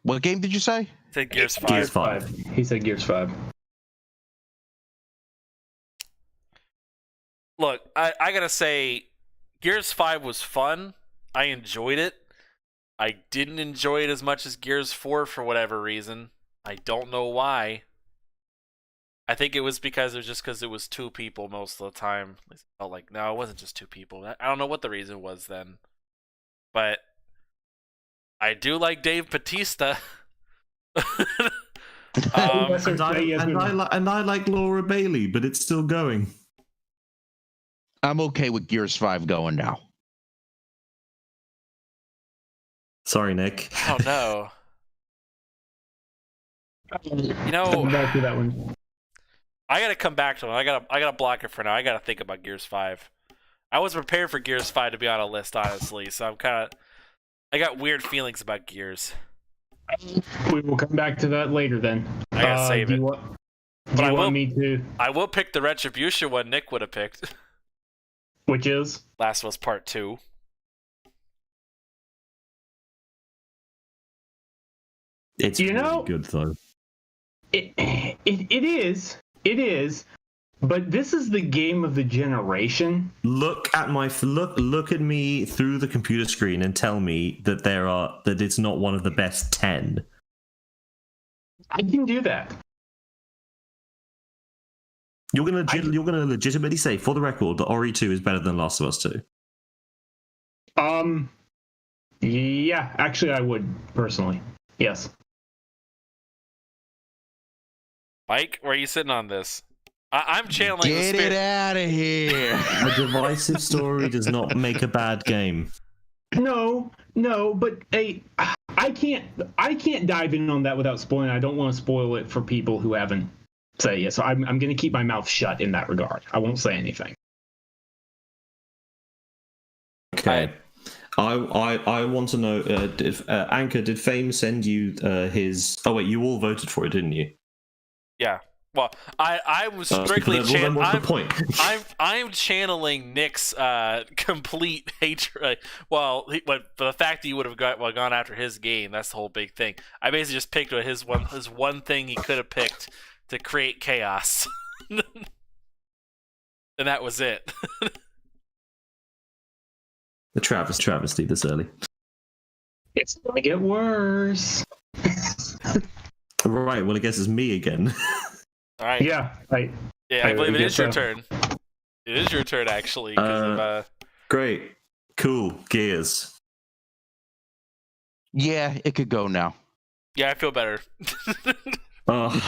What game did you say? Said Gears 5. Gears 5. He said Gears 5. Look, I gotta say, Gears 5 was fun. I enjoyed it. I didn't enjoy it as much as Gears 4 for whatever reason. I don't know why. I think it was because it was two people most of the time. I felt like, no, it wasn't just two people. I don't know what the reason was then. But I do like Dave Bautista. And I like Laura Bailey, but it's still going. I'm okay with Gears 5 going now. Sorry, Nick. Oh no. You know, Come back to that one. I gotta come back to it. I gotta block it for now. I gotta think about Gears 5. I was prepared for Gears 5 to be on a list, honestly, so I got weird feelings about Gears. We will come back to that later then. I gotta save it. Do you want me to? I will pick the Retribution one Nick would have picked. Which is? Last of Us Part 2. It's really good though. It is. It is. But this is the game of the generation. Look at me through the computer screen and tell me that it's not one of the best 10. I can do that. You're gonna legitimately say, for the record, that Ori 2 is better than Last of Us 2. Yeah, actually I would, personally. Yes. Mike, where are you sitting on this? I'm channeling the Get spirit. it out of here. A divisive story does not make a bad game. No, but hey, I can't dive in on that without spoiling. I don't want to spoil it for people who haven't said it yet. So I'm going to keep my mouth shut in that regard. I won't say anything. Okay. I want to know, Anchor, did Fame send you his... Oh, wait, you all voted for it, didn't you? Yeah. Well, I was strictly I'm channeling Nick's complete hatred. But the fact that you would have gone after his game, that's the whole big thing. I basically just picked his one thing he could have picked to create chaos, and that was it. The travesty this early. It's going to get worse. Right, well, I guess it's me again. All right. Yeah. I believe it is your turn. It is your turn, actually. Great. Cool. Gears. Yeah, it could go now. Yeah, I feel better. Yeah,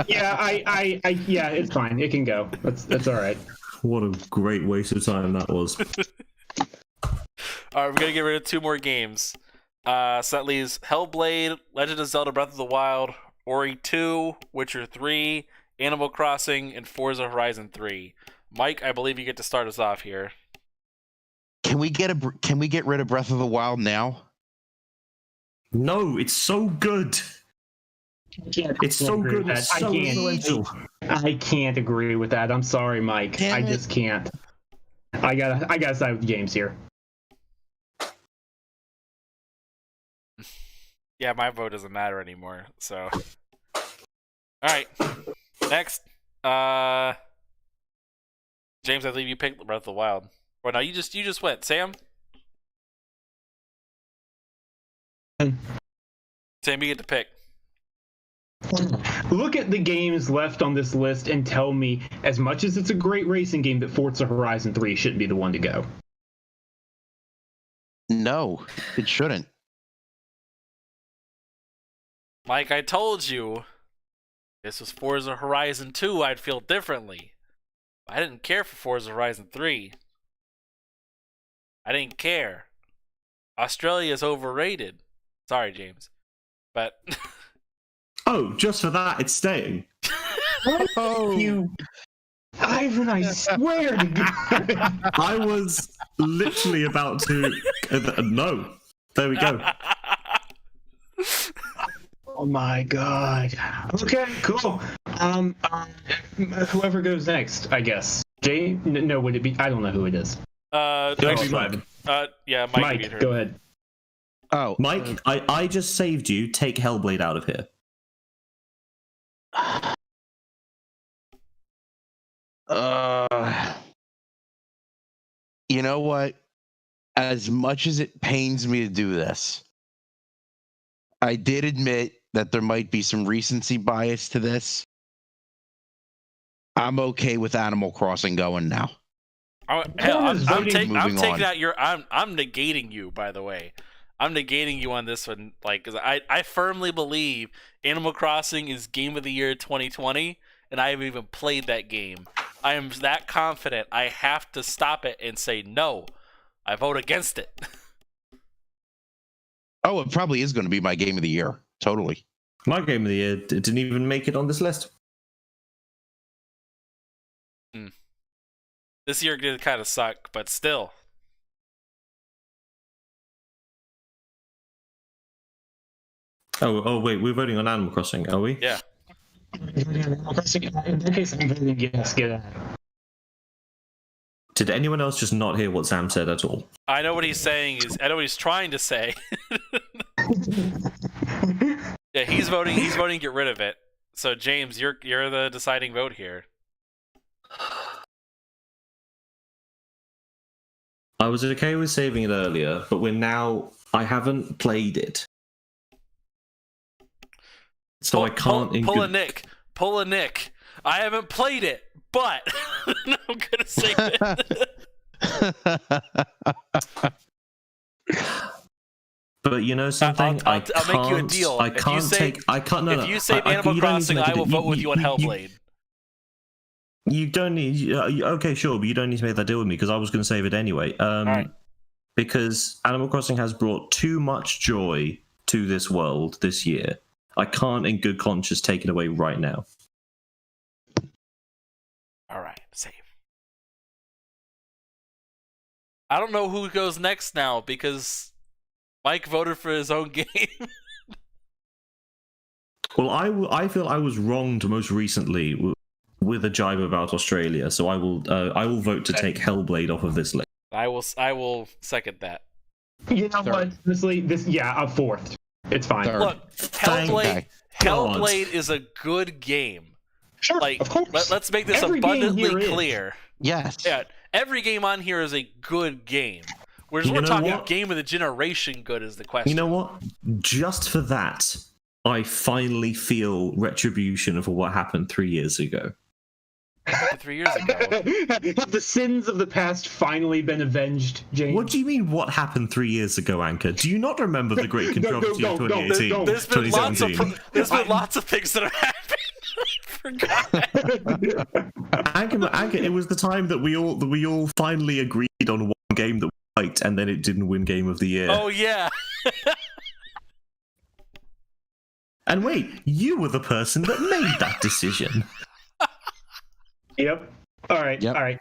yeah, it's fine. It can go. That's all right. What a great waste of time that was. All right, we're going to get rid of two more games. So that leaves Hellblade, Legend of Zelda Breath of the Wild, Ori 2, Witcher 3, Animal Crossing, and Forza Horizon 3. Mike, I believe you get to start us off here. Can we get rid of Breath of the Wild now? No, it's so good. It's so good. It's so influential. I can't agree with that. I'm sorry, Mike. I just can't. I gotta side with James here. Yeah, my vote doesn't matter anymore. So, all right, next, James, I believe you picked Breath of the Wild. Or no, you just went. Sam, you get to pick. Look at the games left on this list and tell me, as much as it's a great racing game, that Forza Horizon 3 shouldn't be the one to go. No, it shouldn't. Mike, I told you, if this was Forza Horizon 2, I'd feel differently. I didn't care for Forza Horizon 3. I didn't care. Australia's overrated. Sorry, James. But... Oh, just for that, it's staying. Oh, You... Ivan, I swear to God. I was literally about to... No. There we go. Oh my God. Okay, cool. Whoever goes next, I guess. Jay? No, would it be? I don't know who it is. actually, Mike. yeah, Mike, beat her. go ahead. Oh, Mike, I just saved you. Take Hellblade out of here. You know what? As much as it pains me to do this, I did admit that there might be some recency bias to this. I'm okay with Animal Crossing going now. Hell, I'm Moving taking on. out your. I'm negating you. By the way, I'm negating you on this one. Like, because I firmly believe Animal Crossing is Game of the Year 2020, and I haven't even played that game. I am that confident. I have to stop it and say no. I vote against it. Oh, it probably is going to be my game of the year. Totally. My game of the year didn't even make it on this list. This year did kind of suck, but still. Oh, wait, we're voting on Animal Crossing, are we? Yeah. In that case, I'm voting yes. Get out. Did anyone else just not hear what Sam said at all? I know what he's saying. I know what he's trying to say. Yeah, he's voting. He's voting. Get rid of it. So James, you're the deciding vote here. I was okay with saving it earlier, but I haven't played it. So I can't... Pull a Nick. Pull a Nick. I haven't played it, but I'm gonna save it. But you know something? I'll make you a deal. I can't take... I can't... No, if you save Animal Crossing, I will vote with you on Hellblade. You don't need... okay, sure, but you don't need to make that deal with me, because I was going to save it anyway. Right. Because Animal Crossing has brought too much joy to this world this year. I can't, in good conscience, take it away right now. All right, save. I don't know who goes next now, because Mike voted for his own game. Well, I feel I was wronged most recently with a jibe about Australia, so I will vote to take Hellblade off of this list. I will second that. You know what? Honestly, I'm fourth. It's fine. Third. Look, Hellblade is a good game. Sure, Like, of course. let's make this Every game abundantly here is. clear. Yes. Yeah, every game on here is a good game. We're You know talking what? game of the generation good is the question. You know what? Just for that, I finally feel retribution for what happened 3 years ago. What happened 3 years ago? Have the sins of the past finally been avenged, James? What do you mean, what happened 3 years ago, Anchor? Do you not remember the great controversy of 2018, There's been lots of 2017? lots of things that have happened. I forgot. Anchor, it was the time that we all finally agreed on one game that we liked, and then it didn't win Game of the Year. Oh yeah. And wait, you were the person that made that decision. Yep. All right. Yep. All right.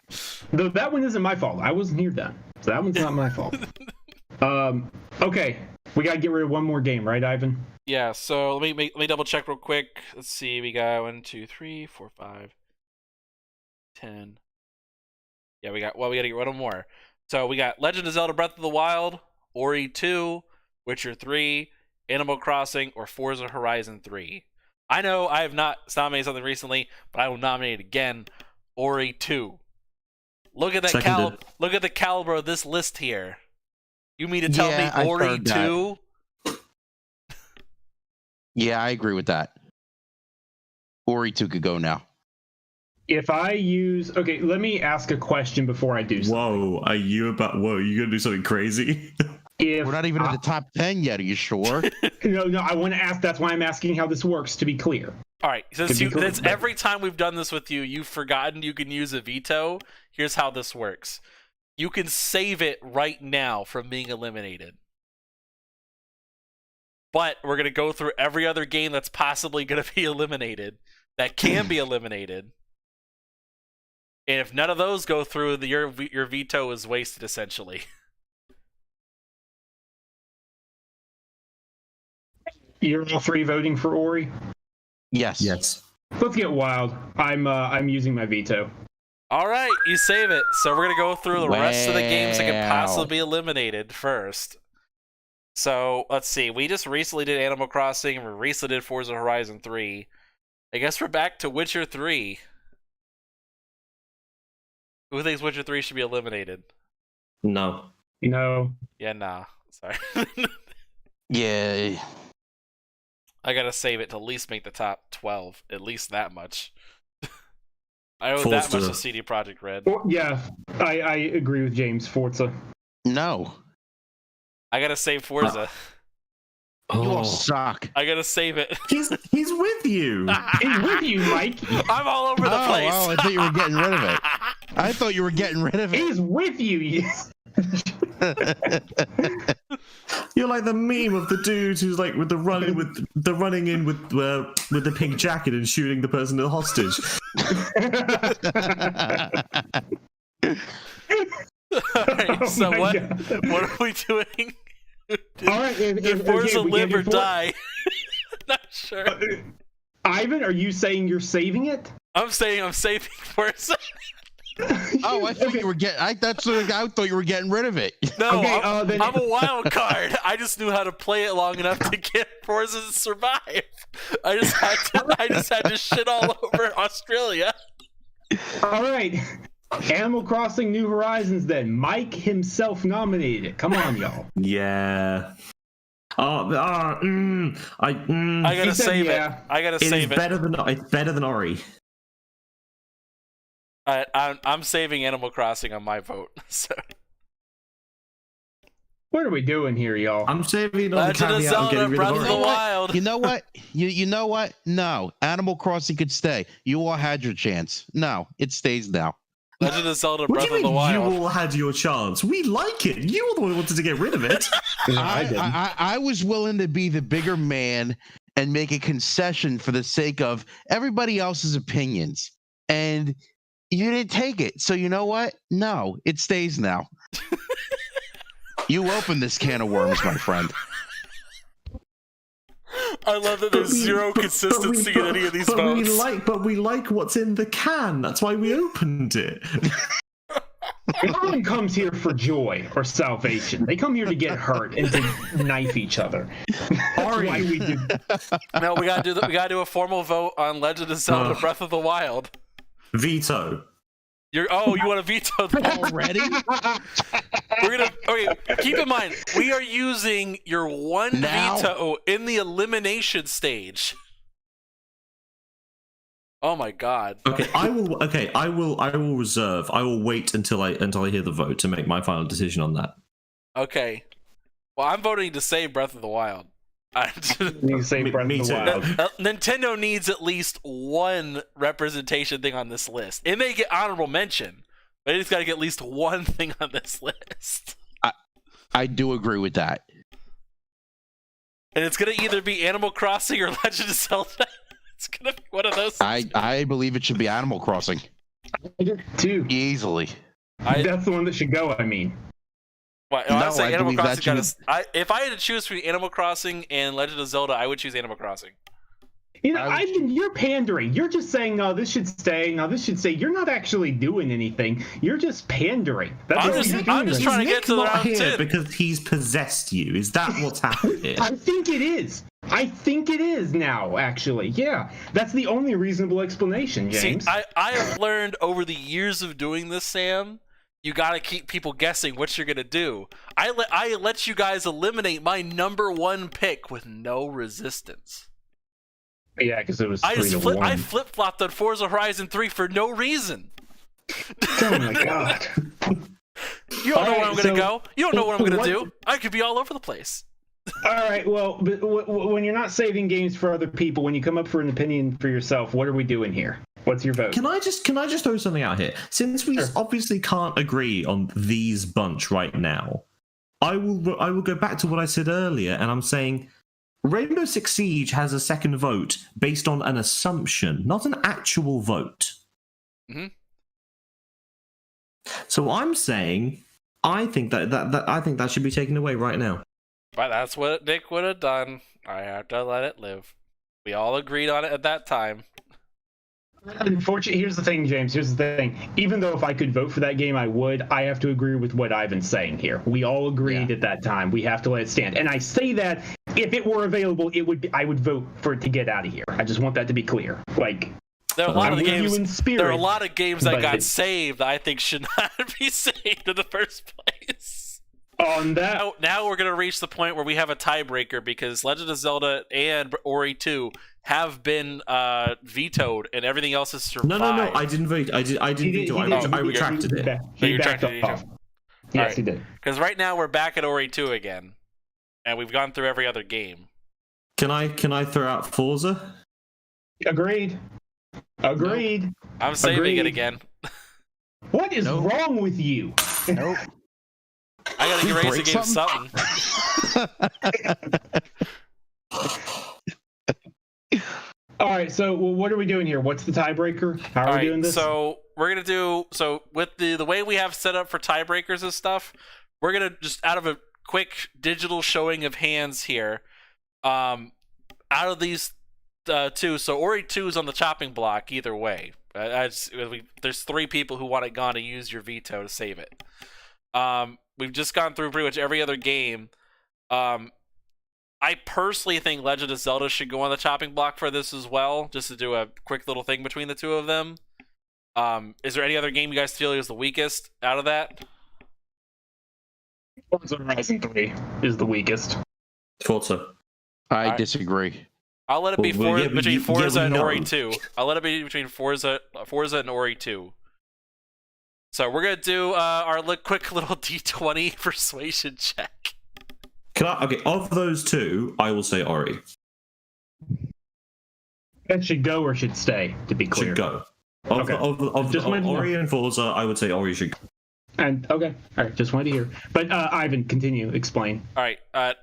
Though that one isn't my fault. I wasn't here then, so that one's not my fault. Okay. We gotta get rid of one more game, right, Ivan? Yeah, so let me double check real quick. Let's see, we got 1, 2, 3, 4, 5, 10. Yeah, we gotta get one more. So we got Legend of Zelda Breath of the Wild, Ori 2, Witcher 3, Animal Crossing, or Forza Horizon 3. I know I have not nominated something recently, but I will nominate again Ori 2. Look at that look at the caliber of this list here. You mean to tell me Ori 2? Yeah, I agree with that. Ori 2 could go now. If I use... Okay, let me ask a question before I do something. Whoa, you gonna do something crazy? If We're not even in the top 10 yet, are you sure? No, I want to ask. That's why I'm asking how this works, to be clear. All right, since every time we've done this with you, you've forgotten you can use a veto. Here's how this works. You can save it right now from being eliminated. But we're going to go through every other game that's possibly going to be eliminated, that can be eliminated. And if none of those go through, your veto is wasted, essentially. You're all three voting for Ori? Yes. Yes. Let's get wild. I'm using my veto. All right, you save it. So we're going to go through the rest of the games that can Wow. possibly be eliminated first. So let's see. We just recently did Animal Crossing, and we recently did Forza Horizon 3. I guess we're back to Witcher 3. Who thinks Witcher 3 should be eliminated? No. No. Yeah, nah. Sorry. Yeah. I gotta save it to at least make the top 12. At least that much. I owe that Forza. much to CD Projekt Red. Well, yeah, I agree with James. Forza. No. I gotta save Forza. You all Oh, suck. I gotta save it. he's with you. He's with you, Mike. I'm all over the place. Oh, I thought you were getting rid of it. I thought you were getting rid of it. He's with you. You're like the meme of the dude who's like with the running in with the pink jacket and shooting the person as hostage. Alright, so my what God. are we doing? All right, Did Forza we live can't or do die? Not sure. Ivan, are you saying you're saving it? I'm saying I'm saving Forza. Oh, I thought you were getting. I thought you were getting rid of it. No, Okay, I'm a wild card. I just knew how to play it long enough to get Forza to survive. I just had to shit all over Australia. All right. Animal Crossing New Horizons, then. Mike himself nominated it. Come on, y'all. Yeah. I I gotta He said save yeah. it. I gotta It's save it. better than Ori. I'm saving Animal Crossing on my vote. So. What are we doing here, y'all? I'm saving it on the Legend of caveat of Zelda, getting rid Breath of of Ori. the Wild. You know what? You know what? No. Animal Crossing could stay. You all had your chance. No, it stays now. Legend of Zelda, What Breath do you of the mean Wild. you all had your chance? We like it. You were the one who wanted to get rid of it. I was willing to be the bigger man and make a concession for the sake of everybody else's opinions. And you didn't take it. So you know what? No, it stays now. You opened this can of worms, my friend. I love that there's zero consistency in any of these votes. We like what's in the can. That's why we opened it. No one comes here for joy or salvation. They come here to get hurt and to knife each other. That's why we do. No, we gotta do a formal vote on Legend of Zelda, Breath of the Wild. Veto. You want to veto that? Already? Okay, keep in mind, we are using your one Now? veto in the elimination stage. Oh my god. Okay, I will reserve. I will wait until I hear the vote to make my final decision on that. Okay. Well, I'm voting to save Breath of the Wild. You say Breath Me of the too. Wild. Nintendo needs at least one representation thing on this list. It may get honorable mention, but it's got to get at least one thing on this list. I do agree with that. And it's going to either be Animal Crossing or Legend of Zelda. It's going to be one of those. I believe it should be Animal Crossing. Two. Easily. That's the one that should go, I mean. Well, No, honestly, I Animal believe that Crossing if I had to choose between Animal Crossing and Legend of Zelda, I would choose Animal Crossing. You know, you're pandering. You're just saying, no, this should stay. No, this should stay. You're not actually doing anything. You're just pandering. That's what you're doing. I'm just trying to get to the not round here 10. because he's possessed you. Is that what's happened here? I think it is. I think it is now, actually. Yeah. That's the only reasonable explanation, James. See, I have learned over the years of doing this, Sam, you got to keep people guessing what you're going to do. I let you guys eliminate my number one pick with no resistance. Yeah, because it was I 3-1. I flip-flopped on Forza Horizon 3 for no reason. Oh my god. You don't know where I'm going to so- go. You don't know what I'm going what- to do. I could be all over the place. All right, well, but when you're not saving games for other people, when you come up for an opinion for yourself, what are we doing here? What's your vote? Can I just throw something out here? Since we obviously can't agree on these bunch right now, I will go back to what I said earlier, and I'm saying Rainbow Six Siege has a second vote based on an assumption, not an actual vote. Mm-hmm. So I'm saying I think that should be taken away right now. But that's what Nick would have done. I have to let it live. We all agreed on it at that time. Unfortunately, here's the thing, James. Here's the thing. Even though if I could vote for that game, I would. I have to agree with what Ivan's saying here. We all agreed at that time. We have to let it stand. And I say that if it were available, I would vote for it to get out of here. I just want that to be clear. Like, there are a lot of games. Spirit, there are a lot of games that got saved that I think should not be saved in the first place. On that, now we're gonna reach the point where we have a tiebreaker because Legend of Zelda and Ori 2 have been vetoed, and everything else has survived. No. I didn't vote. I didn't veto. I retracted it. He backed off. Yes, he did. Because right now we're back at Ori 2 again, and we've gone through every other game. Can I throw out Forza? Agreed. Nope. I'm saving it again. What is wrong with you? Nope. I gotta get ready to give something. All right, so what are we doing here? What's the tiebreaker? How are we doing this? So we're gonna do with the way we have set up for tiebreakers and stuff. We're gonna just out of a quick digital showing of hands here. Out of these two, so Ori 2 is on the chopping block either way. There's 3 people who want it gone to use your veto to save it. We've just gone through pretty much every other game. I personally think Legend of Zelda should go on the chopping block for this as well, just to do a quick little thing between the two of them. Is there any other game you guys feel is the weakest out of that? Forza Horizon 3 is the weakest. Forza. I disagree. I'll let it be between Forza and Ori 2. I'll let it be between Forza and Ori 2. So we're gonna do our quick little D20 persuasion check. Of those two, I will say Ori. That should go or should stay, to be clear. Should go. Of Ori and Forza, I would say Ori should go. And okay, all right, just wanted to hear. But Ivan, continue, explain. All right,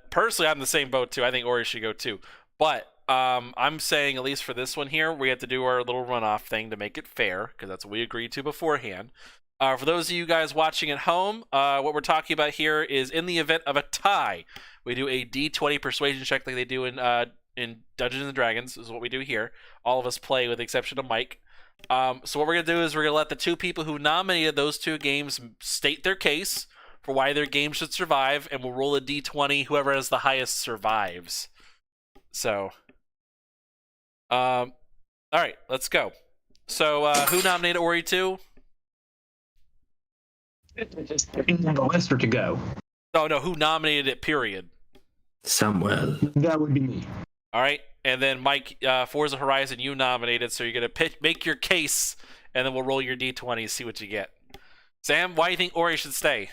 personally, I'm in the same boat too. I think Ori should go too. But I'm saying, at least for this one here, we have to do our little runoff thing to make it fair, because that's what we agreed to beforehand. For those of you guys watching at home, what we're talking about here is in the event of a tie, we do a D20 persuasion check like they do in Dungeons and Dragons. Is what we do here. All of us play with the exception of Mike. So what we're going to do is we're going to let the 2 people who nominated those 2 games state their case for why their game should survive, and we'll roll a D20. Whoever has the highest survives. So, all right, let's go. So, who nominated Ori 2? The list or to go? Oh, no, who nominated it, period? Samuel. That would be me. All right, and then Mike, Forza Horizon, you nominated, so you're going to make your case, and then we'll roll your D20 and see what you get. Sam, why do you think Ori should stay?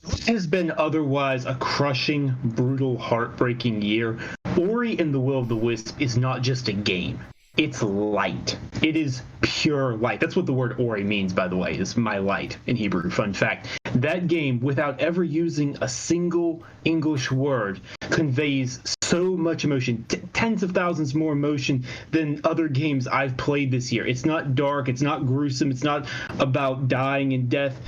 It has been otherwise a crushing, brutal, heartbreaking year. Ori and the Will of the Wisp is not just a game. It's light. It is pure light. That's what the word Ori means, by the way, is my light in Hebrew. Fun fact. That game, without ever using a single English word, conveys so much emotion, tens of thousands more emotion than other games I've played this year. It's not dark. It's not gruesome. It's not about dying and death.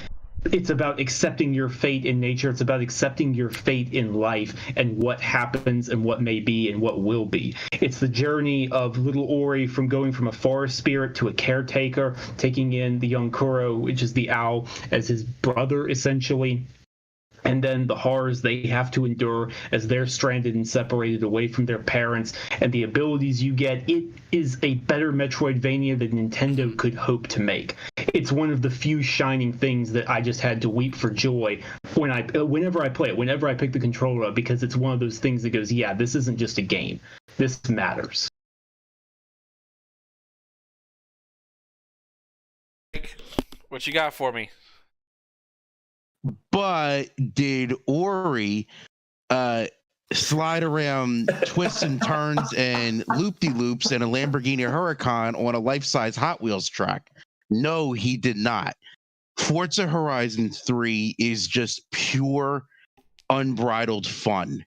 It's about accepting your fate in nature. It's about accepting your fate in life and what happens and what may be and what will be. It's the journey of little Ori from going from a forest spirit to a caretaker, taking in the young Kuro, which is the owl, as his brother, essentially. And then the horrors they have to endure as they're stranded and separated away from their parents, and the abilities you get. It is a better Metroidvania than Nintendo could hope to make. It's one of the few shining things that I just had to weep for joy whenever I play it, whenever I pick the controller up, because it's one of those things that goes, yeah, this isn't just a game. This matters. What you got for me? But did Ori slide around twists and turns and loop-de-loops in a Lamborghini Huracan on a life-size Hot Wheels track? No, he did not. Forza Horizon 3 is just pure, unbridled fun.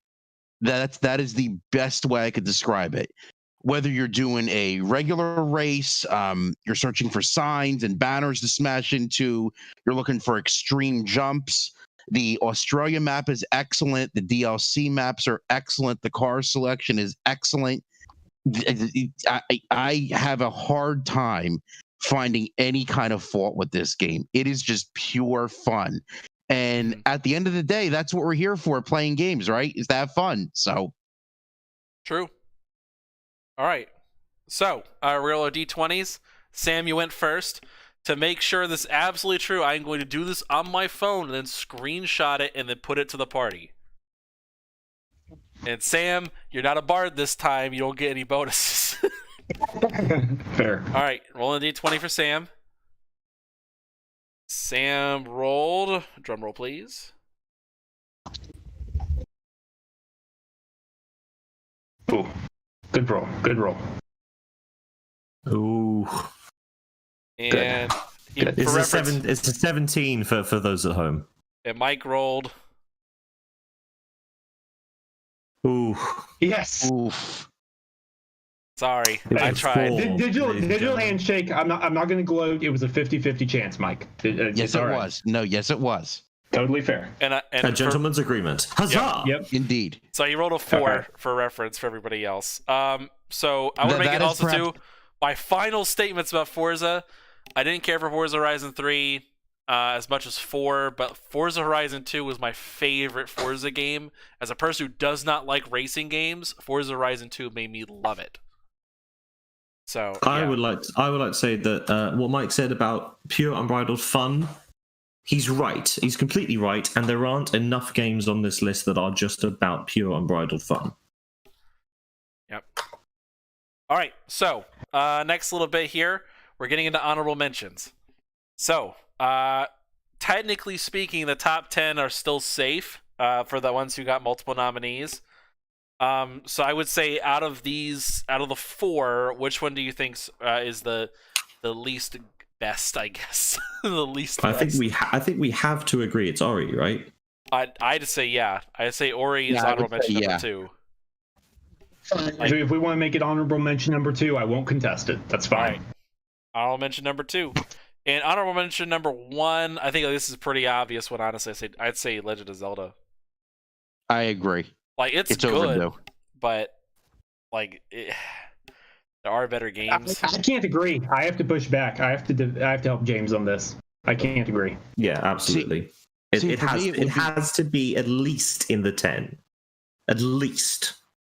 That is the best way I could describe it. Whether you're doing a regular race, you're searching for signs and banners to smash into, you're looking for extreme jumps. The Australia map is excellent. The DLC maps are excellent. The car selection is excellent. I have a hard time finding any kind of fault with this game. It is just pure fun. And at the end of the day, that's what we're here for, playing games, right? Is to have fun. So True. All right. So, roll of D20s. Sam, you went first. To make sure this is absolutely true, I'm going to do this on my phone and then screenshot it and then put it to the party. And Sam, you're not a bard this time. You don't get any bonuses. Fair. All right, rolling a D20 for Sam. Sam rolled. Drum roll, please. Ooh, good roll. Good roll. Ooh. And Good. for reference, It's a 17 for those at home. and Mike rolled. Ooh. Yes. oof. Sorry, It I was tried. full. Digital ladies and gentlemen. handshake. I'm not going to gloat. It was a 50-50 chance, Mike. Yes, it was. No, yes, it was. Totally fair. And A gentleman's agreement. Huzzah! Yep. Indeed. So he rolled a 4 Okay. for reference for everybody else. So I want to make That it is also perhaps- too. My final statements about Forza. I didn't care for Forza Horizon 3 as much as 4, but Forza Horizon 2 was my favorite Forza game. As a person who does not like racing games, Forza Horizon 2 made me love it. So I yeah. would like to say that what Mike said about pure unbridled fun, he's right. He's completely right, and there aren't enough games on this list that are just about pure unbridled fun. Yep. All right. So next little bit here, we're getting into honorable mentions. So technically speaking, the top 10 are still safe for the ones who got multiple nominees. So I would say out of the 4, which one do you think is the least best? I guess the least. I best. think we have to agree it's Ori, right? I'd say yeah. I'd say Ori is Yeah, I would honorable mention say number yeah. 2. If we want to make it honorable mention number 2, I won't contest it. That's All fine. right. Honorable mention number 2. And honorable mention number 1, I think this is a pretty obvious one, honestly. I'd say Legend of Zelda. I agree. Like, it's It's good, overdue. but, like, there are better games. I can't agree. I have to push back. I have to help James on this. I can't agree. Yeah, absolutely. See, for me, It has to be at least in the 10. At least.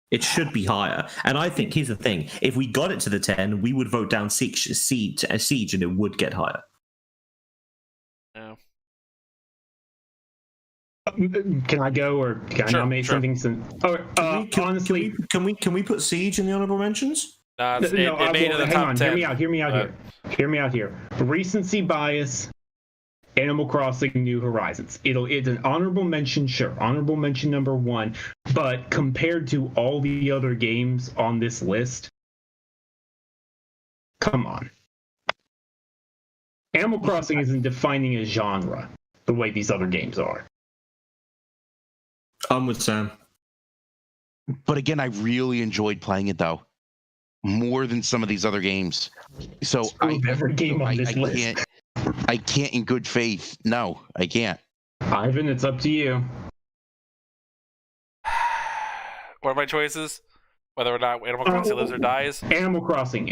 It should be higher. And I think, here's the thing, if we got it to the 10, we would vote down Siege and it would get higher. No. Can I go, or can Sure, I nominate sure. something? Honestly, Can we put Siege in the honorable mentions? It made it in the hang top on. 10. Hear me out here. Recency bias. Animal Crossing New Horizons. It's an honorable mention, sure. Honorable mention number 1. But compared to all the other games on this list, come on. Animal Crossing isn't defining a genre the way these other games are. I'm with Sam. But again, I really enjoyed playing it though, more than some of these other games. So Every game on this list. I can't in good faith. No, I can't. Ivan, it's up to you. What are my choices? Whether or not Animal Crossing lives or dies? Animal Crossing,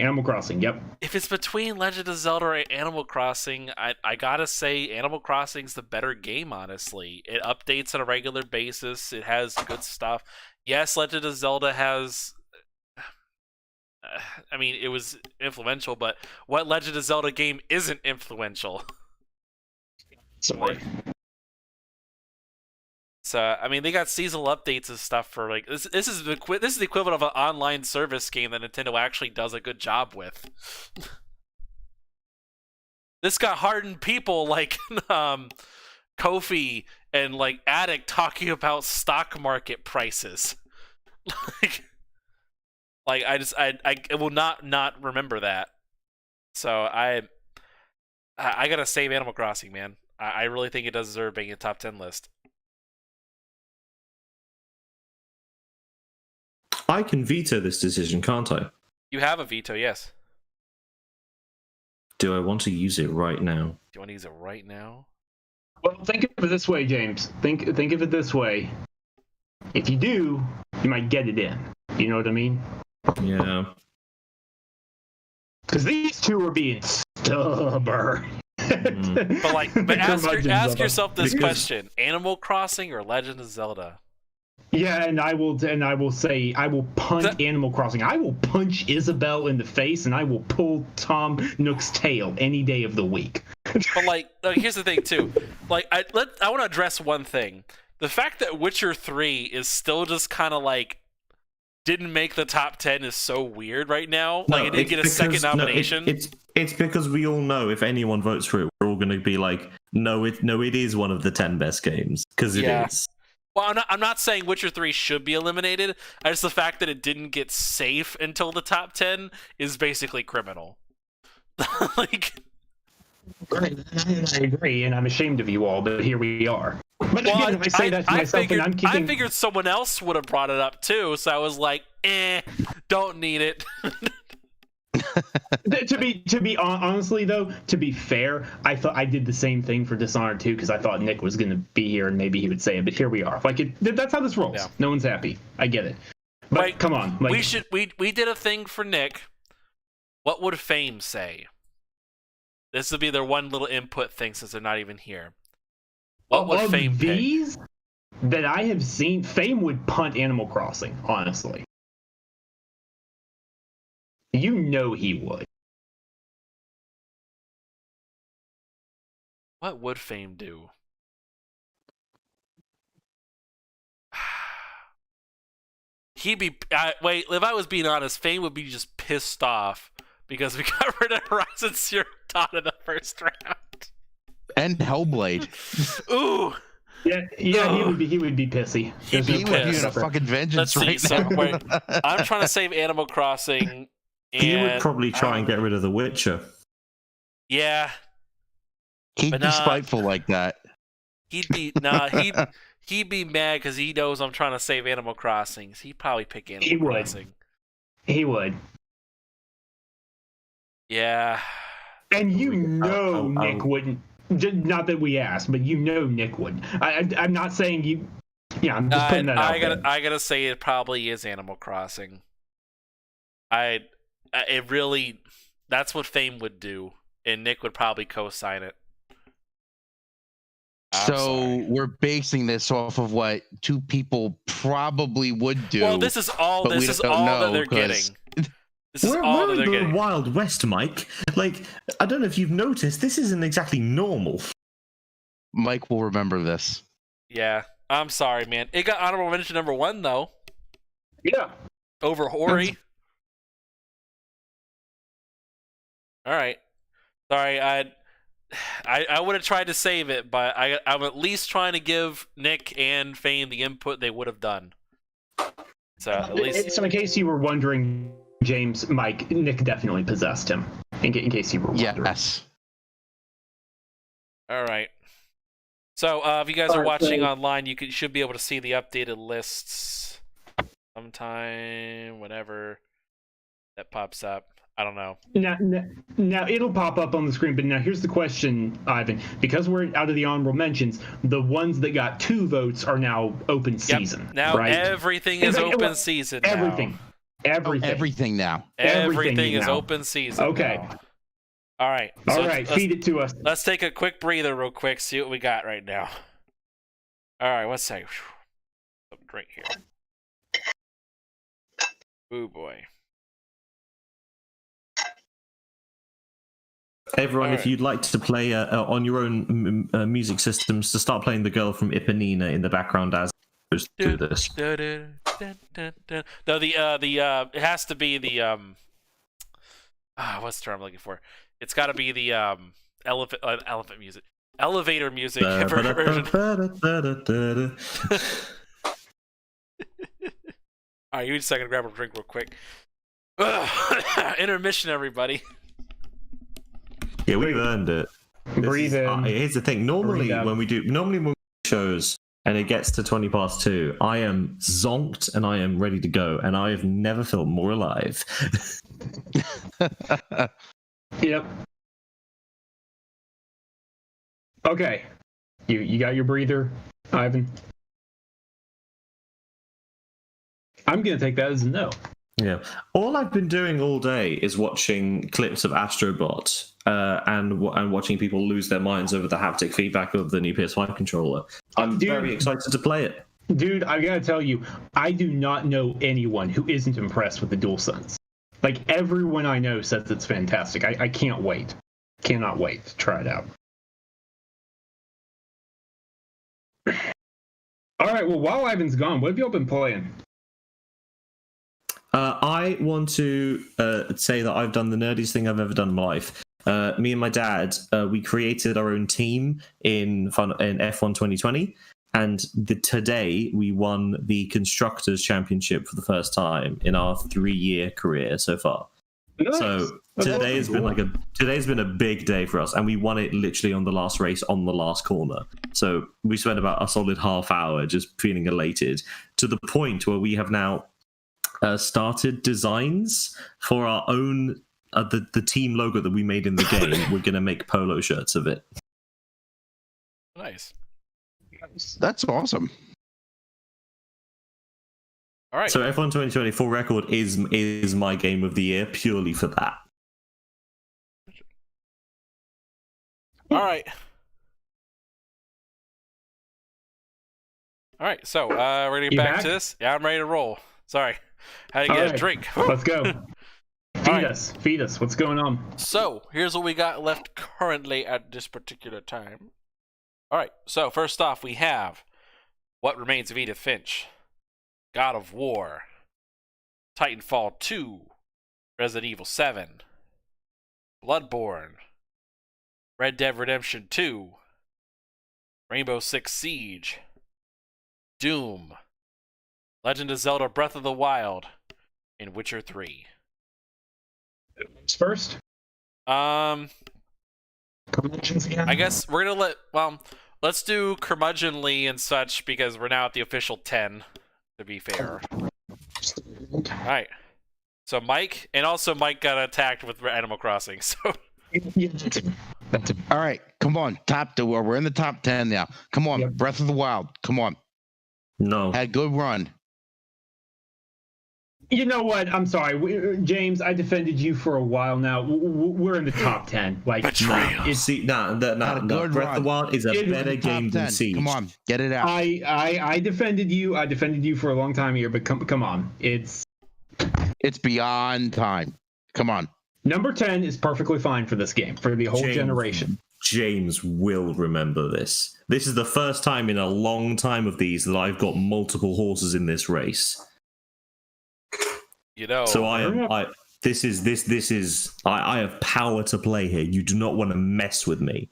yep. If it's between Legend of Zelda or Animal Crossing, I gotta say Animal Crossing's the better game, honestly. It updates on a regular basis. It has good stuff. Yes, Legend of Zelda has... I mean, it was influential, but what Legend of Zelda game isn't influential? Sorry. So, I mean, they got seasonal updates and stuff for, like... This is the equivalent of an online service game that Nintendo actually does a good job with. This got hardened people like Kofi and, like, Addict talking about stock market prices. I will not remember that. So I gotta save Animal Crossing, man. I really think it does deserve being in a top 10 list. I can veto this decision, can't I? You have a veto, yes. Do I want to use it right now? Do you want to use it right now? Well, think of it this way, James. Think of it this way. If you do, you might get it in. You know what I mean? Yeah. Because these two are being stubborn. But ask yourself this Because- question: Animal Crossing or Legend of Zelda? Yeah, and I will say I will punt Animal Crossing. I will punch Isabelle in the face, and I will pull Tom Nook's tail any day of the week. But here's the thing too. I want to address one thing: the fact that Witcher 3 is still just kind of didn't make the top 10 is so weird right now. It didn't get a second nomination. It's because we all know if anyone votes for it, we're all going to be like, no, it is one of the 10 best games because it is. Well, I'm not saying Witcher 3 should be eliminated. Just the fact that it didn't get safe until the top 10 is basically criminal. I agree, and I'm ashamed of you all, but here we are. But again, I say that to myself, and I'm keeping... I figured someone else would have brought it up too, so I was like, don't need it. to be honestly though, to be fair, I thought I did the same thing for Dishonored 2 because I thought Nick was going to be here and maybe he would say it, but here we are. That's how this rolls. Yeah. No one's happy. I get it. But come on, we did a thing for Nick. What would Fame say? This would be their one little input thing since they're not even here. What would Fame pick? These that I have seen, Fame would punt Animal Crossing, honestly. You know he would. What would Fame do? He'd be... wait, if I was being honest, Fame would be just pissed off because we got rid of Horizon Zero Dawn in the first round. And Hellblade. Ooh. Yeah, he would be pissy. He'd be in a fucking vengeance right now. So, wait, I'm trying to save Animal Crossing. He would probably try and get rid of The Witcher. Yeah. He'd be spiteful like that. He'd be mad because he knows I'm trying to save Animal Crossing. He'd probably pick Animal Crossing. He would. Yeah. And Nick wouldn't. Not that we asked, but Nick wouldn't. I'm not saying you. Yeah, I'm just putting that out there. I gotta say it probably is Animal Crossing. It really, that's what Fame would do, and Nick would probably co-sign it. So we're basing this off of what two people probably would do. Well, this is all that they're getting. We're in the Wild West, Mike. I don't know if you've noticed, this isn't exactly normal. Mike will remember this. Yeah, I'm sorry, man. It got honorable mention number 1, though. Yeah. Over Hori. All right. Sorry, I would have tried to save it, but I'm at least trying to give Nick and Fame the input they would have done. So at least. So in case you were wondering, James, Mike, Nick definitely possessed him. In case you were wondering. Yes. All right. So if you guys are watching online, you should be able to see the updated lists sometime, whenever that pops up. I don't know. Now it'll pop up on the screen, but now here's the question, Ivan. Because we're out of the honorable mentions, the ones that got 2 votes are now open season. Now right? Everything is open season now. Everything. Everything now. Everything is open season. Okay. Now. All right. All right. Feed it to us. Let's take a quick breather real quick, see what we got right now. All right. Let's say. Drink here. Ooh, boy. Everyone, if you'd like to play on your own music systems, to start playing the girl from Ipanema in the background as opposed to this. No, it has to be the what's the term I'm looking for? It's got to be the elephant music, elevator music version. All right, you just a second to grab a drink real quick. Intermission, everybody. Yeah, we've earned it. Breathe in. Here's the thing. Normally when we do shows and it gets to 2:20, I am zonked and I am ready to go, and I have never felt more alive. Yep. Okay. You got your breather, Ivan? I'm gonna take that as a no. Yeah. All I've been doing all day is watching clips of Astrobot and watching people lose their minds over the haptic feedback of the new PS5 controller. I'm very excited to play it. Dude, I gotta tell you, I do not know anyone who isn't impressed with the DualSense. Like, everyone I know says it's fantastic. I can't wait. Cannot wait to try it out. All right, well, while Ivan's gone, what have y'all been playing? I want to say that I've done the nerdiest thing I've ever done in my life. Me and my dad, we created our own team in F1 2020, and today we won the Constructors' Championship for the first time in our 3-year career so far. Nice. So today's been a big day for us, and we won it literally on the last race on the last corner. So we spent about a solid half hour just feeling elated, to the point where we have now started designs for our own the team logo that we made in the game. We're gonna make polo shirts of it. Nice. That's awesome. All right. So F1 2020, for record, is my game of the year purely for that. All right. All right. So we're gonna get back to this. Yeah, I'm ready to roll. Sorry, had to get a drink. Let's go. Feed us. What's going on? So here's what we got left currently at this particular time. All right. So first off, we have What Remains of Edith Finch, God of War, Titanfall 2, Resident Evil 7, Bloodborne, Red Dead Redemption 2, Rainbow Six Siege, Doom, Legend of Zelda Breath of the Wild, and Witcher 3. First? I guess we're gonna let's do curmudgeonly and such, because we're now at the official 10, to be fair. Alright. So Mike got attacked with Animal Crossing, so All right, come on, we're in the top 10 now. Come on, Breath of the Wild. Come on. No. Had a good run. You know what? I'm sorry, James. I defended you for a while now. We're in the top 10. Like, betrayal. Breath of the Wild is a better game than Siege. Come on, get it out. I defended you. I defended you for a long time here, but come on, it's beyond time. Come on. Number 10 is perfectly fine for this game, for the whole generation. James will remember this. This is the first time in a long time of these that I've got multiple horses in this race. You know, so I have power to play here. You do not want to mess with me.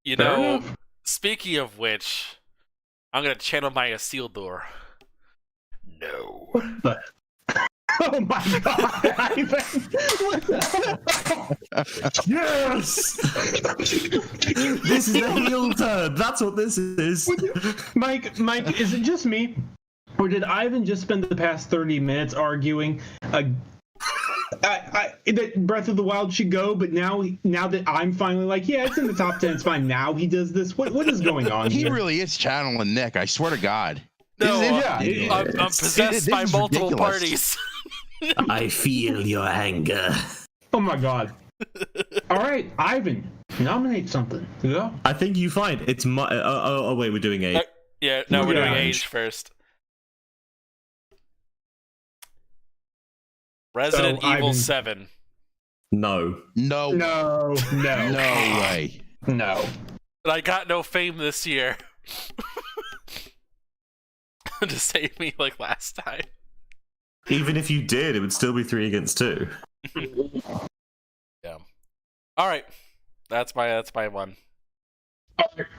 You know, speaking of which, I'm gonna channel my Isildur. No. Oh my god, Ivan! Yes! This is a heel turn. That's what this is. Mike, is it just me? Or did Ivan just spend the past 30 minutes arguing that Breath of the Wild should go, but now that I'm finally like, yeah, it's in the top 10, it's fine. Now he does this. What is going on He here? really is channeling Nick, I swear to God. No, I'm possessed by multiple parties. I feel your anger. Oh my god. All right, Ivan, nominate something. Yeah. I think you find it's my. Oh, wait, we're doing age. Yeah, no, we're doing age first. Resident Evil 7. No. No way. No. But I got no fame this year. To save me like last time. Even if you did, it would still be 3 against 2. Yeah. All right. That's my one.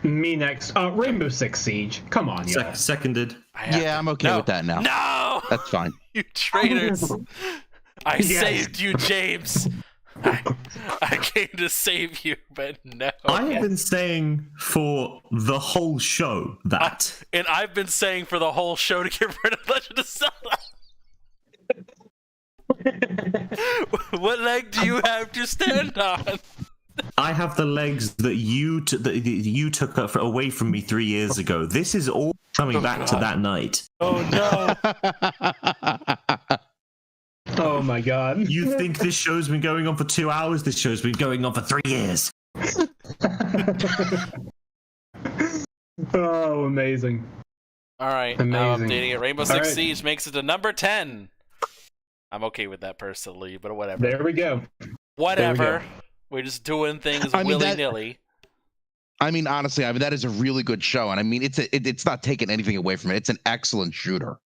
Me next. Rainbow Six Siege. Come on, y'all. Seconded. Yeah, I'm okay with that now. No! That's fine. You traitors! I saved you, James! I came to save you, but no. I have been saying for the whole show that. And I've been saying for the whole show to get rid of Legend of Zelda. What leg do you have to stand on? I have the legs that you took away from me 3 years ago. This is all coming back to that night. Oh no! my god. You think this show's been going on for 2 hours? This show's been going on for 3 years. Oh, amazing. All right, now Amazing. updating it. Rainbow All Six right. Siege makes it to number 10. I'm okay with that personally, but whatever. There we go. Whatever. We're just doing things I mean, willy-nilly. I mean, honestly, that is a really good show, and I mean, it's not taking anything away from it. It's an excellent shooter.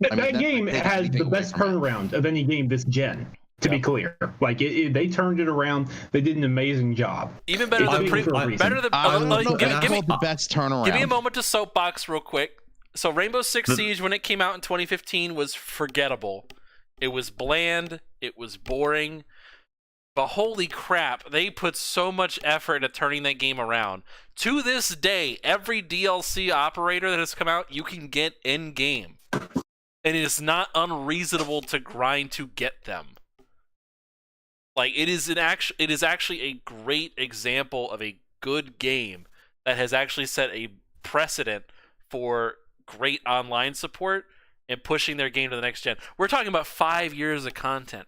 That game has the best turnaround of any game this gen. To be clear, like they turned it around. They did an amazing job. Even better than better than. Give me the best turnaround. Give me a moment to soapbox real quick. So Rainbow Six Siege, when it came out in 2015, was forgettable. It was bland. It was boring. But holy crap, they put so much effort into turning that game around. To this day, every DLC operator that has come out, you can get in game, and it is not unreasonable to grind to get them. Like, it is actually a great example of a good game that has actually set a precedent for great online support and pushing their game to the next gen. We're talking about 5 years of content.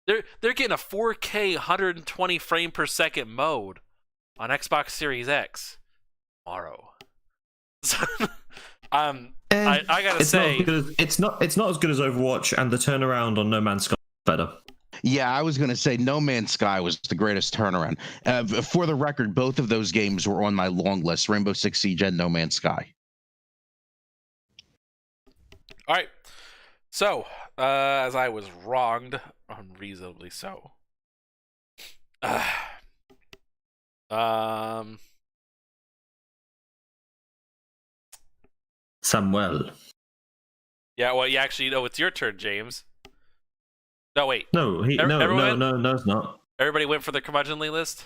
They're getting a 4K 120 frame per second mode on Xbox Series X tomorrow. I gotta say, it's not as good as Overwatch, and the turnaround on No Man's Sky is better. Yeah, I was going to say No Man's Sky was the greatest turnaround. For the record, both of those games were on my long list, Rainbow Six Siege and No Man's Sky. all right. So, as I was wronged, unreasonably so. Samuel. Yeah, well, you actually know it's your turn, James. No, wait. No, it's not. Everybody went for the curmudgeonly list?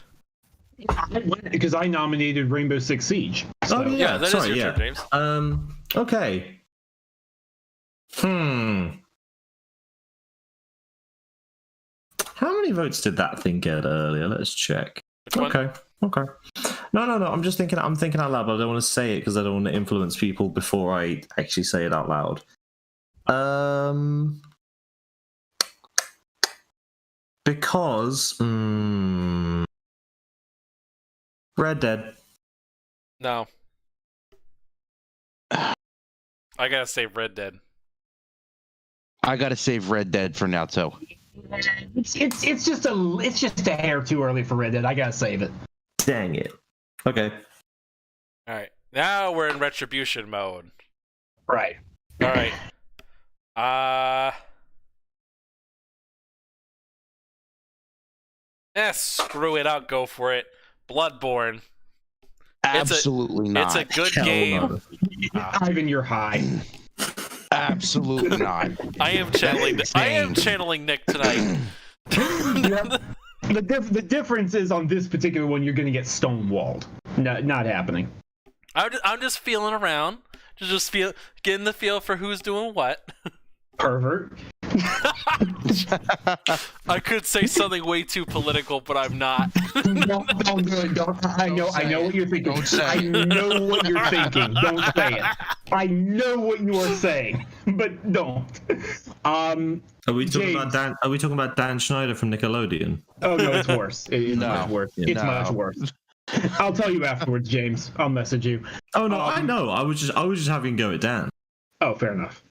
Because I nominated Rainbow Six Siege. So. Oh Yeah, that is your turn, James. Okay. How many votes did that thing get earlier? Let's check. Okay. No. I'm just thinking. I'm thinking out loud, but I don't want to say it because I don't want to influence people before I actually say it out loud. Because Red Dead. No. I gotta save Red Dead. I got to save Red Dead for now too. It's just a hair too early for Red Dead. I gotta save it. Dang it. Okay. All right. Now we're in retribution mode. Right. All right. Screw it. I'll go for it. Bloodborne. Absolutely not. It's a good game. Ivan, you're high. Absolutely not. I am channeling Nick tonight. The difference is on this particular one, you're going to get stonewalled. Not happening. I'm just feeling around, getting the feel for who's doing what. Pervert. I could say something way too political, but I'm not. No, don't. I know what you're thinking. I know what you're thinking. Don't say it. I know what you are saying, but don't. Are we talking about Dan? Are we talking about Dan Schneider from Nickelodeon? Oh no, it's worse. It's much worse. It's much worse. I'll tell you afterwards, James. I'll message you. Oh no, I know. I was just having a go at Dan. Oh, fair enough.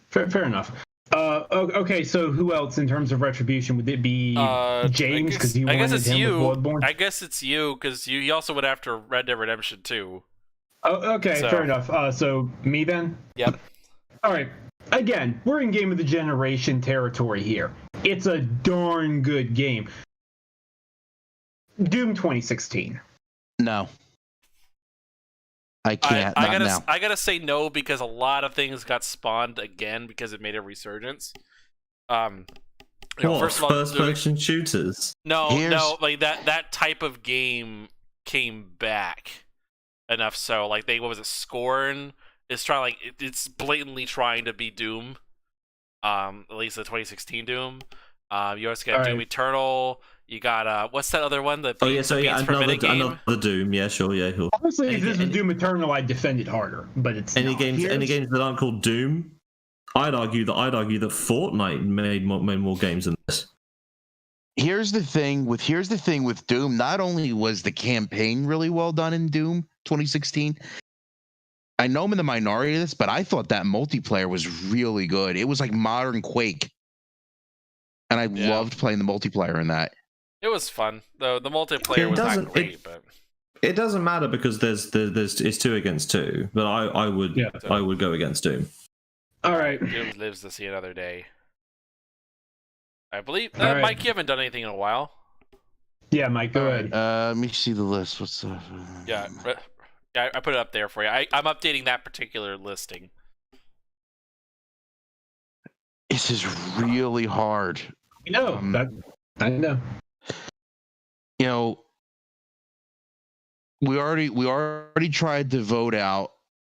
Fair enough. Okay, so who else in terms of retribution? Would it be James? Because you wanted him with Bloodborne? I guess it's you, because you also went after Red Dead Redemption 2. Oh, okay, so. Fair enough. So me then? Yep. All right. Again, we're in Game of the Generation territory here. It's a darn good game. Doom 2016. No. I can't. I gotta say no, because a lot of things got spawned again because it made a resurgence. First of all, first-person shooters. No, like that type of game came back enough so like what was it? Scorn is trying it's blatantly trying to be Doom. At least the 2016 Doom. You also got Doom Eternal. You got what's that other one? Another Doom. Yeah, sure. Honestly, if this was Doom Eternal, I'd defend it harder. But it's any games that aren't called Doom I'd argue that Fortnite made more games than this. Here's the thing with Doom. Not only was the campaign really well done in Doom 2016, I know I'm in the minority of this, but I thought that multiplayer was really good. It was like modern Quake, and I loved playing the multiplayer in that. It was fun, though. The multiplayer was not great, but it doesn't matter because there's it's 2 against 2. But I would go against Doom. All right. Doom lives to see another day. I believe, Mike, you haven't done anything in a while. Yeah, Mike, go ahead. Let me see the list. What's up? Yeah, I put it up there for you. I'm updating that particular listing. This is really hard. I know. I know. You know, we already tried to vote out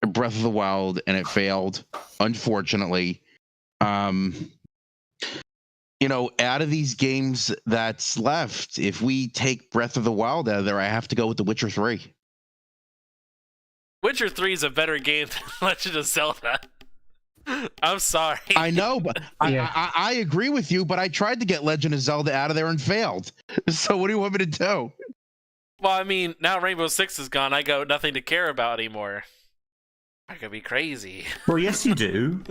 Breath of the Wild, and it failed, unfortunately. You know, out of these games that's left, if we take Breath of the Wild out of there, I have to go with The Witcher 3. Witcher 3 is a better game than Legend of Zelda. I'm sorry. I know, but I agree with you, but I tried to get Legend of Zelda out of there and failed. So what do you want me to do? Well, I mean, now Rainbow Six is gone. I got nothing to care about anymore. I could be crazy. Well, yes, you do.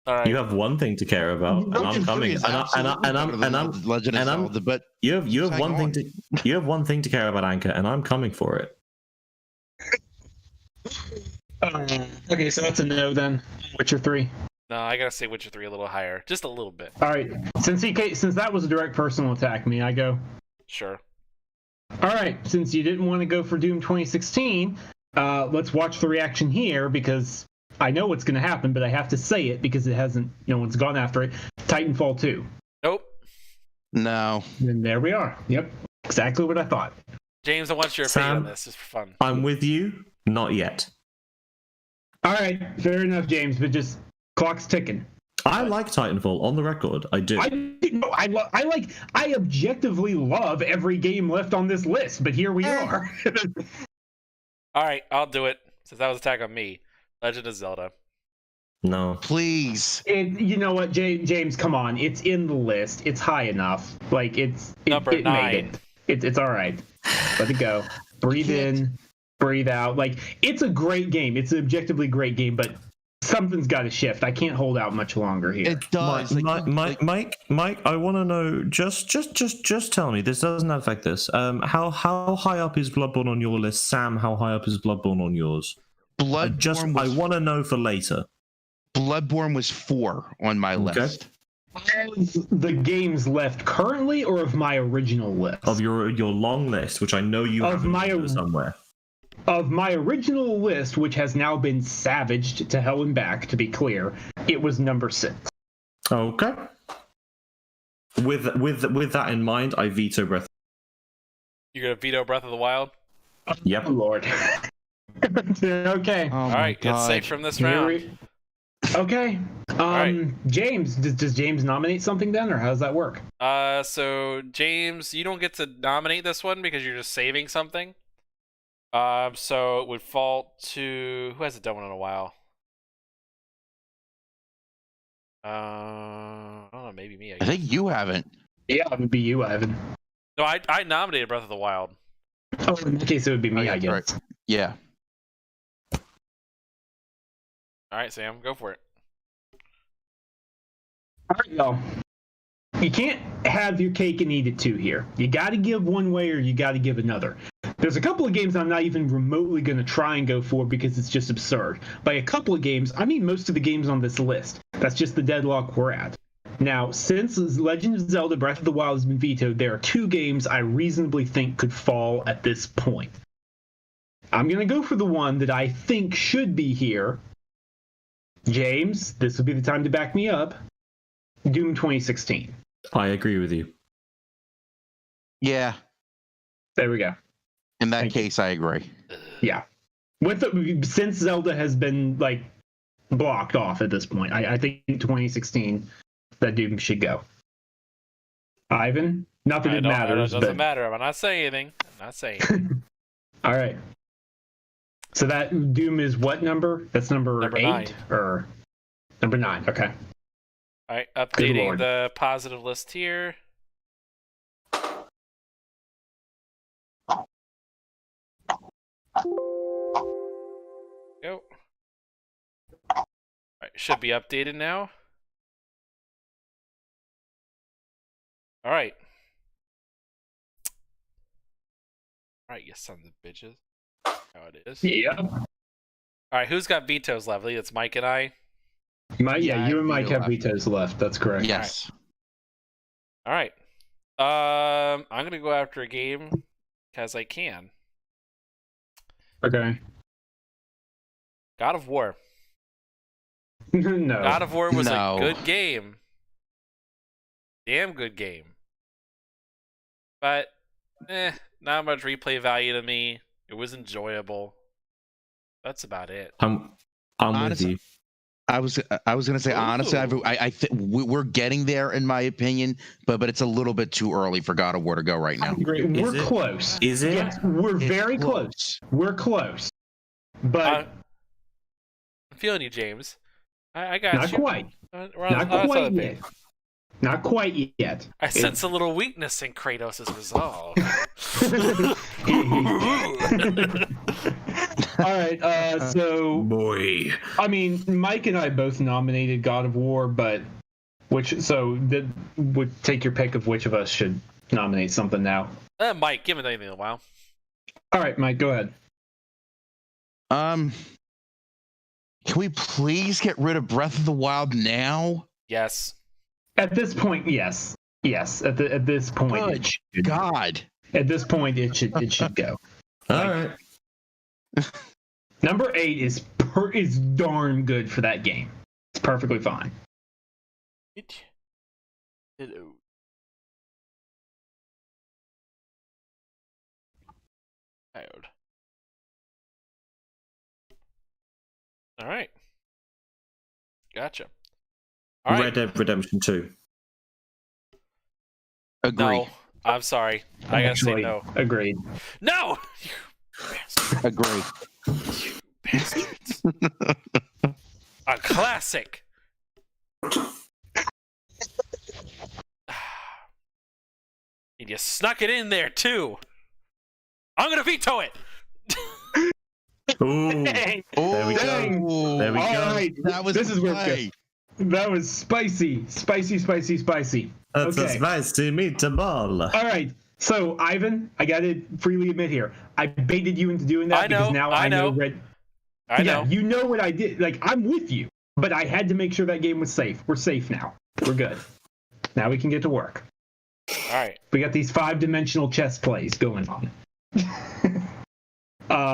All right. You have one thing to care about, and I'm coming. I'm Legend of Zelda, but you have one thing to care about, Anchor, and I'm coming for it. Okay, so that's a no then. Witcher 3. No, I gotta say Witcher 3 a little higher, just a little bit. All right, since that was a direct personal attack, me, I go. Sure. All right, since you didn't want to go for Doom 2016, let's watch the reaction here because I know what's going to happen, but I have to say it because it hasn't. No one's gone after it. Titanfall 2. Nope. No. And there we are. Yep, exactly what I thought. James, I want your opinion on this, just for fun. I'm with you. Not yet. All right, fair enough, James, but just clock's ticking. I like Titanfall, on the record. I do. I objectively love every game left on this list, but here we are. All right, I'll do it, since that was attack on me. Legend of Zelda. No. Please. You know what, James, come on. It's in the list. It's high enough. Like, Number 9. made it. It's all right. Let it go. Breathe in, breathe out. Like, it's a great game. It's an objectively great game, but something's got to shift. I can't hold out much longer here. It does. Mike, I want to know. Just tell me. This doesn't affect this. How high up is Bloodborne on your list, Sam? How high up is Bloodborne on yours? I want to know for later. Bloodborne was 4 on my list. Of the games left currently, or of my original list? Of your long list, which I know you have somewhere. Of my original list, which has now been savaged to hell and back, to be clear, it was number 6. Okay. With that in mind, I veto Breath. You're gonna veto Breath of the Wild? Yep. Oh, Lord. Okay. Oh, all right, get safe from this round. Okay. right. James, does James nominate something then, or how does that work? So James, you don't get to nominate this one because you're just saving something. So it would fall to who hasn't done one in a while. I don't know, maybe me. I think you haven't. Yeah, it would be you, Ivan. No, I nominated Breath of the Wild. Oh, in that case, it would be me, I guess. Right. Yeah. All right, Sam, go for it. All right, y'all. You can't have your cake and eat it too here. You got to give one way or you got to give another. There's a couple of games I'm not even remotely going to try and go for because it's just absurd. By a couple of games, I mean most of the games on this list. That's just the deadlock we're at. Now, since Legend of Zelda Breath of the Wild has been vetoed, there are 2 games I reasonably think could fall at this point. I'm going to go for the one that I think should be here. James, this would be the time to back me up. Doom 2016. I agree with you. Yeah. There we go. In that case, I agree. Yeah. Since Zelda has been, like, blocked off at this point, I think 2016, that Doom should go. Ivan? Not that it matters. It doesn't matter. I'm not saying anything. I'm not saying anything. All right. So that Doom is what number? That's number 8 9. or number 9. Okay. All right, Good updating lord. the positive list here. Go. All right, should be updated now. All right. All right, you sons of bitches. How it is. Yeah. All right, who's got vetoes left? I think it's Mike and I. Yeah, you and Mike have left. vetoes left. That's correct. Yes. All right. I'm gonna go after a game because I can. Okay. God of War. No. God of War was No. a good game. Damn good game. But, not much replay value to me. It was enjoyable. That's about it. I'm with Honestly, you. I was gonna say honestly, Ooh. I think we're getting there in my opinion, but it's a little bit too early for God of War to go right now. Great. We're it? close. Is it? Yes, we're It's very close. We're close. But I'm feeling you, James. I got not you. quite. We're on Not the quite other yet. page. Not quite yet. I sense a little weakness in Kratos' resolve. All right. So Boy. I mean, Mike and I both nominated God of War, but would take your pick of which of us should nominate something now. Mike, give it anything in a while. All right, Mike, go ahead. Can we please get rid of Breath of the Wild now? Yes. At this point, yes. Yes. At this point, Good God. At this point, it should go. All right. Number 8 is darn good for that game. It's perfectly fine. Hello. Tired. All right. Gotcha. All right. Red Dead Redemption 2. Agree. No, I'm sorry. I gotta say Actually, no. Agreed. No! Agree. You bastards. A classic. And you snuck it in there too. I'm gonna veto it. Ooh. Dang. There we go. Dang. There we All go. right. That was This is where it play. goes. That was spicy. Spicy. That's a Okay. spicy meatball. All right. So, Ivan, I got to freely admit here, I baited you into doing that I know, because now I I know know. Red. I know. Yeah, you know what I did. Like, I'm with you, but I had to make sure that game was safe. We're safe now. We're good. Now we can get to work. All right. We got these 5-dimensional chess plays going on.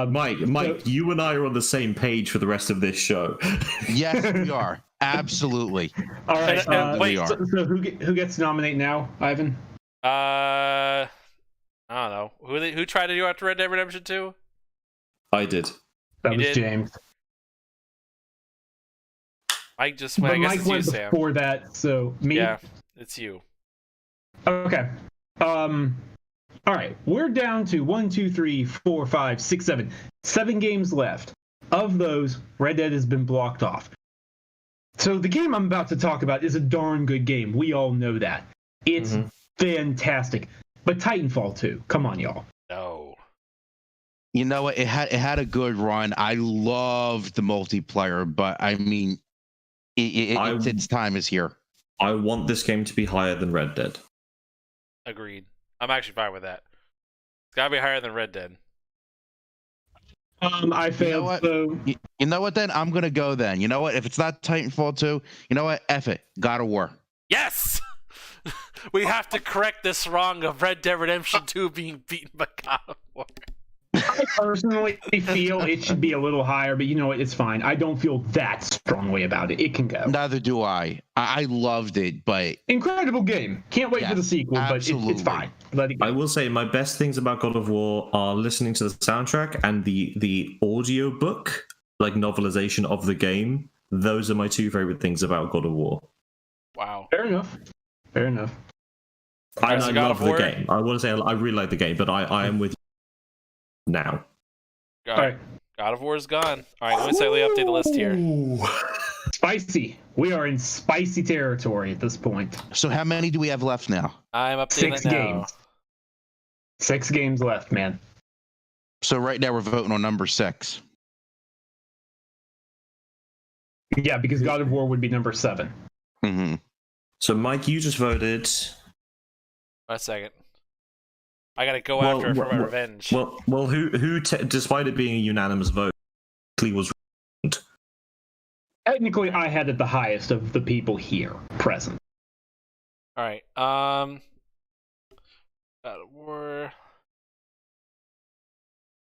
Mike, you and I are on the same page for the rest of this show. Yes, we are. Absolutely. All right. Wait, we are. So who gets to nominate now, Ivan? I don't know. Who tried to do after Red Dead Redemption 2? I did. That You was did? James. Mike just went. But I guess Mike it's you, went Sam. before that, so me. Yeah, it's you. Okay. All right. We're down to 1, 2, 3, 4, 5, 6, 7. 7 games left. Of those, Red Dead has been blocked off. So the game I'm about to talk about is a darn good game. We all know that. It's fantastic. But Titanfall 2, come on, y'all. No. You know what? It had a good run. I loved the multiplayer, but I mean, its time is here. I want this game to be higher than Red Dead. Agreed. I'm actually fine with that. It's gotta be higher than Red Dead. I failed. what? So You know what? Then I'm gonna go. Then you know what? If it's not Titanfall 2, you know what? F it. God of War. Yes! We have to correct this wrong of Red Dead Redemption 2 being beaten by God of War. I personally feel it should be a little higher, but you know what? It's fine. I don't feel that strongly about it. It can go. Neither do I. I loved it, but Incredible game. Can't wait for the Yes, sequel, but it's absolutely. fine. Let it go. I will say my best things about God of War are listening to the soundtrack and the audio book, like novelization of the game. Those are my 2 favorite things about God of War. Wow. Fair enough. Fair enough. And so I God love of the War? game. I want to say I really like the game, but I am with you now. All right. God of War is gone. All right, let me slightly update the list here. Ooh. Spicy. We are in spicy territory at this point. So how many do we have left now? I'm updating 6 it now. games. 6 games left, man. So right now we're voting on number 6. Yeah, because God of War would be number 7. Mm-hmm. So, Mike, you just voted. A second. I gotta go after it for my revenge. Well, who despite it being a unanimous vote, was. Technically, I had it the highest of the people here present. All right. God of War.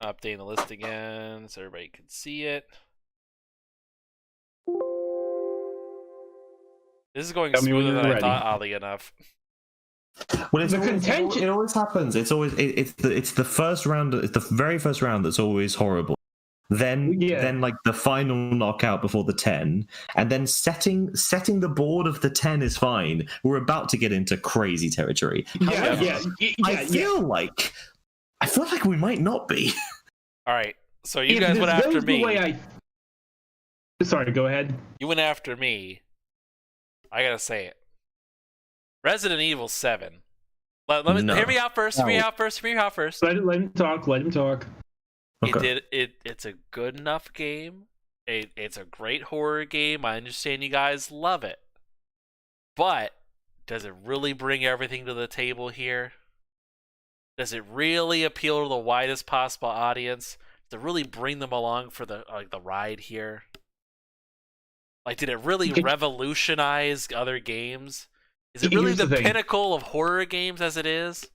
Updating the list again so everybody can see it. This is going smoother than I thought, oddly enough. Well, it's The always, contention- it always happens. It's always it's the first round. It's the very first round that's always horrible. Then like the final knockout before the 10, and then setting the board of the 10 is fine. We're about to get into crazy territory. However, I feel like we might not be. All right. So you guys went after me. Sorry, go ahead. You went after me. I gotta say it. Resident Evil 7. Let me hear me out first. Hear me out first. Let him talk. Okay. It's a good enough game. It's a great horror game. I understand you guys love it. But does it really bring everything to the table here? Does it really appeal to the widest possible audience? Does it really bring them along for the ride here? Like, did it really revolutionize other games? Is it really the pinnacle of horror games as it is?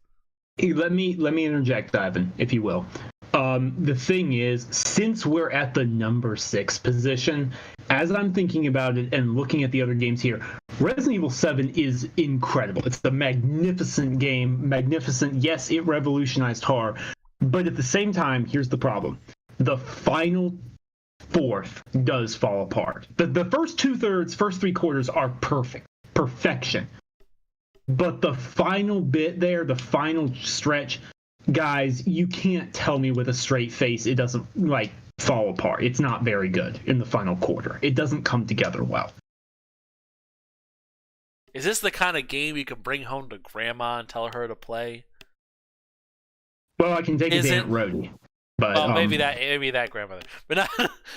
Let me interject, Ivan, if you will. The thing is, since we're at the number 6 position, as I'm thinking about it and looking at the other games here, Resident Evil 7 is incredible. It's a magnificent game. Magnificent. Yes, it revolutionized horror. But at the same time, here's the problem. The final fourth does fall apart. The first 2/3, first 3/4 are perfect. Perfection. But the final bit there, the final stretch, guys, you can't tell me with a straight face it doesn't fall apart. It's not very good in the final quarter. It doesn't come together well. Is this the kind of game you can bring home to grandma and tell her to play? Well, I can take it to Aunt Rhody. But maybe that grandmother. But not,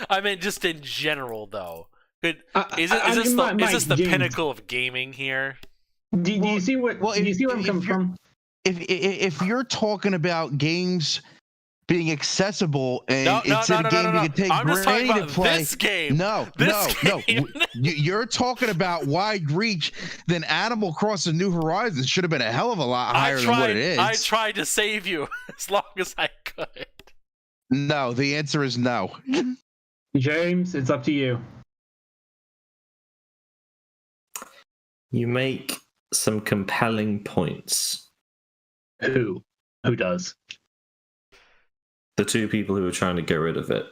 I mean, just in general, though. Is this the pinnacle of gaming here? Do you see what? Well, do you see where I'm coming from? If you're talking about games being accessible and it's a game you can take Granny to play, this game. No. You're talking about wide reach. Then Animal Crossing: New Horizons should have been a hell of a lot higher than what it is. I tried to save you as long as I could. No, the answer is no. James, it's up to you. You make some compelling points. Who does? The two people who are trying to get rid of it.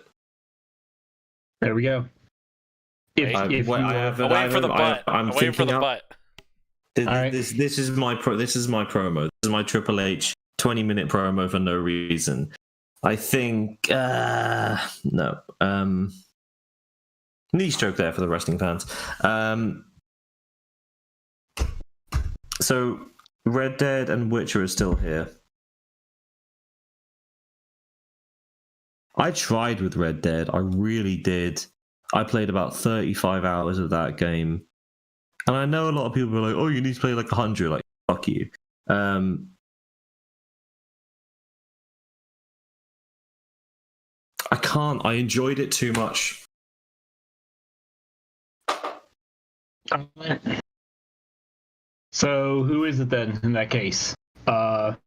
There we go. I'm waiting for the butt. This is my promo. This is my Triple H 20-minute promo for no reason. I think no. Knee stroke there for the wrestling fans. So Red Dead and Witcher are still here. I tried with Red Dead. I really did. I played about 35 hours of that game. And I know a lot of people are like, oh, you need to play like 100. Like, fuck you. I can't. I enjoyed it too much. So who is it then in that case? So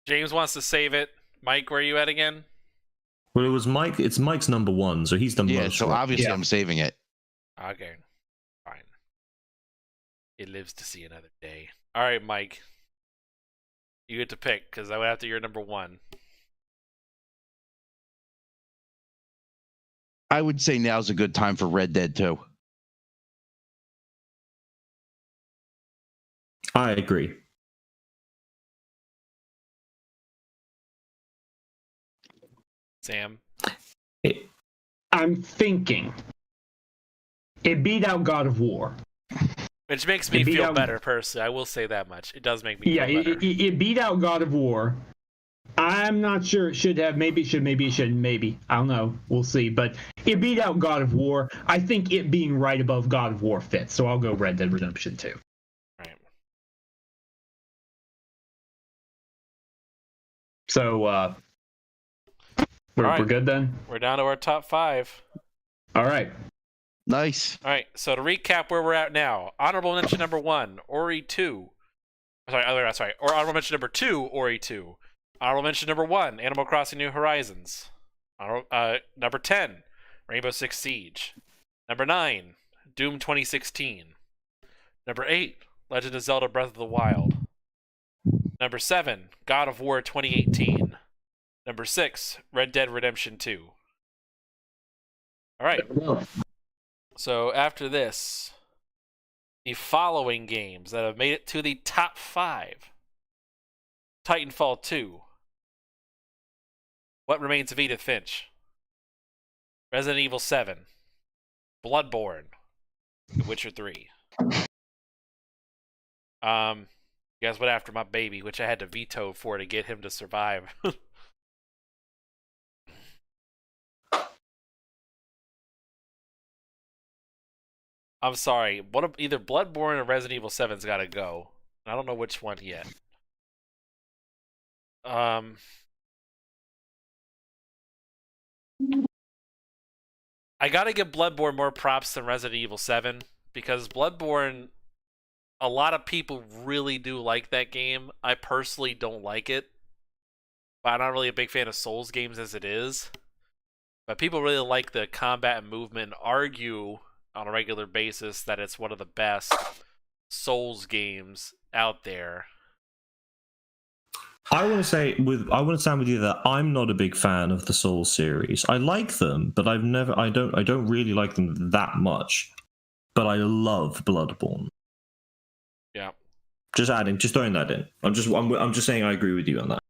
James wants to save it. Mike, where are you at again? Well, it was Mike. It's Mike's number 1, so he's the most. Yeah, so obviously I'm saving it. Okay, fine. It lives to see another day. All right, Mike. You get to pick because I went after your number 1. I would say now's a good time for Red Dead 2. I agree. Sam? I'm thinking it beat out God of War. Which makes me feel better, personally. I will say that much. It does make me feel better. It beat out God of War. I'm not sure it should have. Maybe it should. Maybe it shouldn't. Maybe. I don't know. We'll see. But it beat out God of War. I think it being right above God of War fits. So I'll go Red Dead Redemption 2. Right. So we're good then? We're down to our top 5. All right. Nice. All right, so to recap where we're at now, honorable mention number 1, Ori 2. Sorry. Or honorable mention number 2, Ori 2. Honorable mention number 1, Animal Crossing New Horizons. Number 10, Rainbow Six Siege. Number 9, Doom 2016. Number 8, Legend of Zelda Breath of the Wild. Number 7, God of War 2018. Number 6, Red Dead Redemption 2. All right. So after this, the following games that have made it to the top 5. Titanfall 2. What Remains of Edith Finch. Resident Evil 7. Bloodborne. The Witcher 3. You guys went after my baby, which I had to veto for to get him to survive. I'm sorry. Either Bloodborne or Resident Evil 7's got to go. I don't know which one yet. I gotta give Bloodborne more props than Resident Evil 7 because Bloodborne, a lot of people really do like that game. I personally don't like it, but I'm not really a big fan of Souls games as it is. But people really like the combat and movement and argue on a regular basis that it's one of the best Souls games out there. I want to stand with you that I'm not a big fan of the Souls series. I like them, but I don't really like them that much. But I love Bloodborne. Yeah. Just throwing that in. I'm just saying I agree with you on that.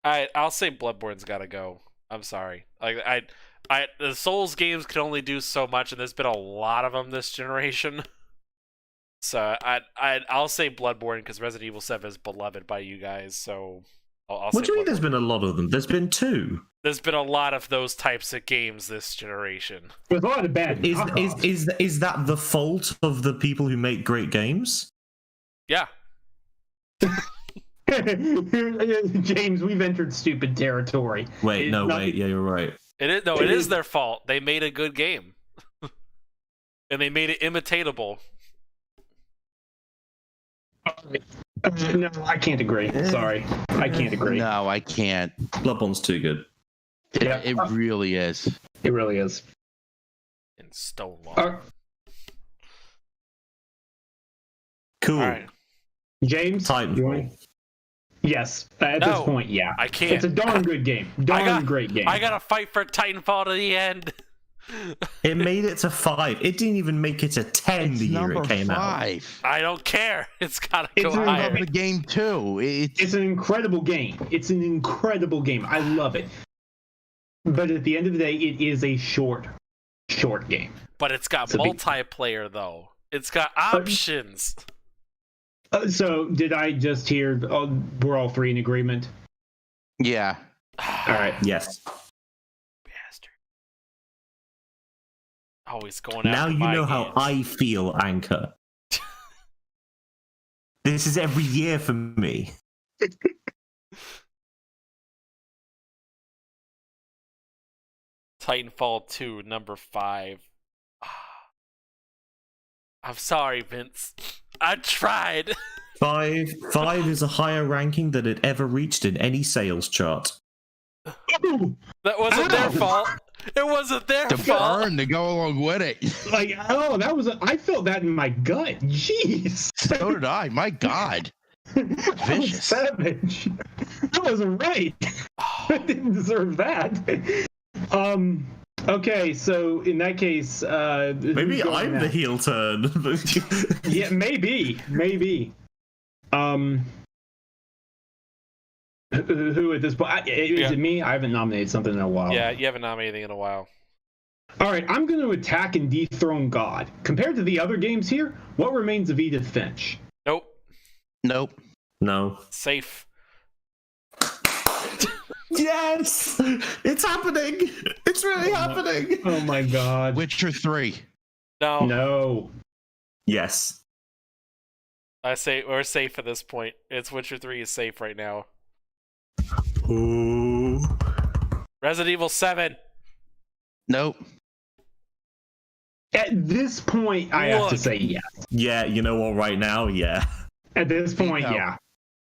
I'll say Bloodborne's gotta go. I'm sorry. The Souls games can only do so much, and there's been a lot of them this generation. So I'll say Bloodborne because Resident Evil 7 is beloved by you guys. So I'll say. What do you mean? Bloodborne. There's been a lot of them. There's been 2. There's been a lot of those types of games this generation. There's a lot of bad. Is that the fault of the people who make great games? Yeah. James, we've entered stupid territory. Wait, yeah, you're right. It is their fault. They made a good game. And they made it imitatable. No, I can't agree. Sorry. I can't agree. No, I can't. Bloodborne's too good. It really is. It really is. In Stonewall. Cool. All right. James? Titanfall. Yes. At this point, yeah. I can't. It's a darn good game. Great game. I gotta fight for Titanfall to the end. It made it to 5. It didn't even make it to 10 the year it came out. I don't care. It's gotta go I higher. love the game too. It's an incredible game. It's an incredible game. I love it. But at the end of the day, it is a short game. But it's got multiplayer though. It's got options. So did I just hear? We're all 3 in agreement. Yeah. All right. Yes. Bastard. Always going now after you my know games. how I feel, Anchor. This is every year for me. Titanfall 2, number 5. I'm sorry, Vince. I tried. 5 is a higher ranking than it ever reached in any sales chart. That wasn't their fault. It wasn't their The fault. burn to go along with it. I felt that in my gut. Jeez. So did I. My God. That was savage. That wasn't right. I didn't deserve that. Okay, so in that case, maybe I'm the heel turn. Yeah, maybe. Who at this point? Is it me? I haven't nominated something in a while. Yeah, you haven't nominated anything in a while. All right, I'm going to attack and dethrone God. Compared to the other games here, what remains of Edith Finch? Nope. No. Safe. Yes! It's happening! It's really happening! Oh my God. Witcher 3. No. No. Yes. I say we're safe at this point. It's Witcher 3 is safe right now. Ooh. Resident Evil 7. Nope. At this point, I have to Look. say yes. Yeah, you know what, right now, yeah. At this point, Veto. yeah.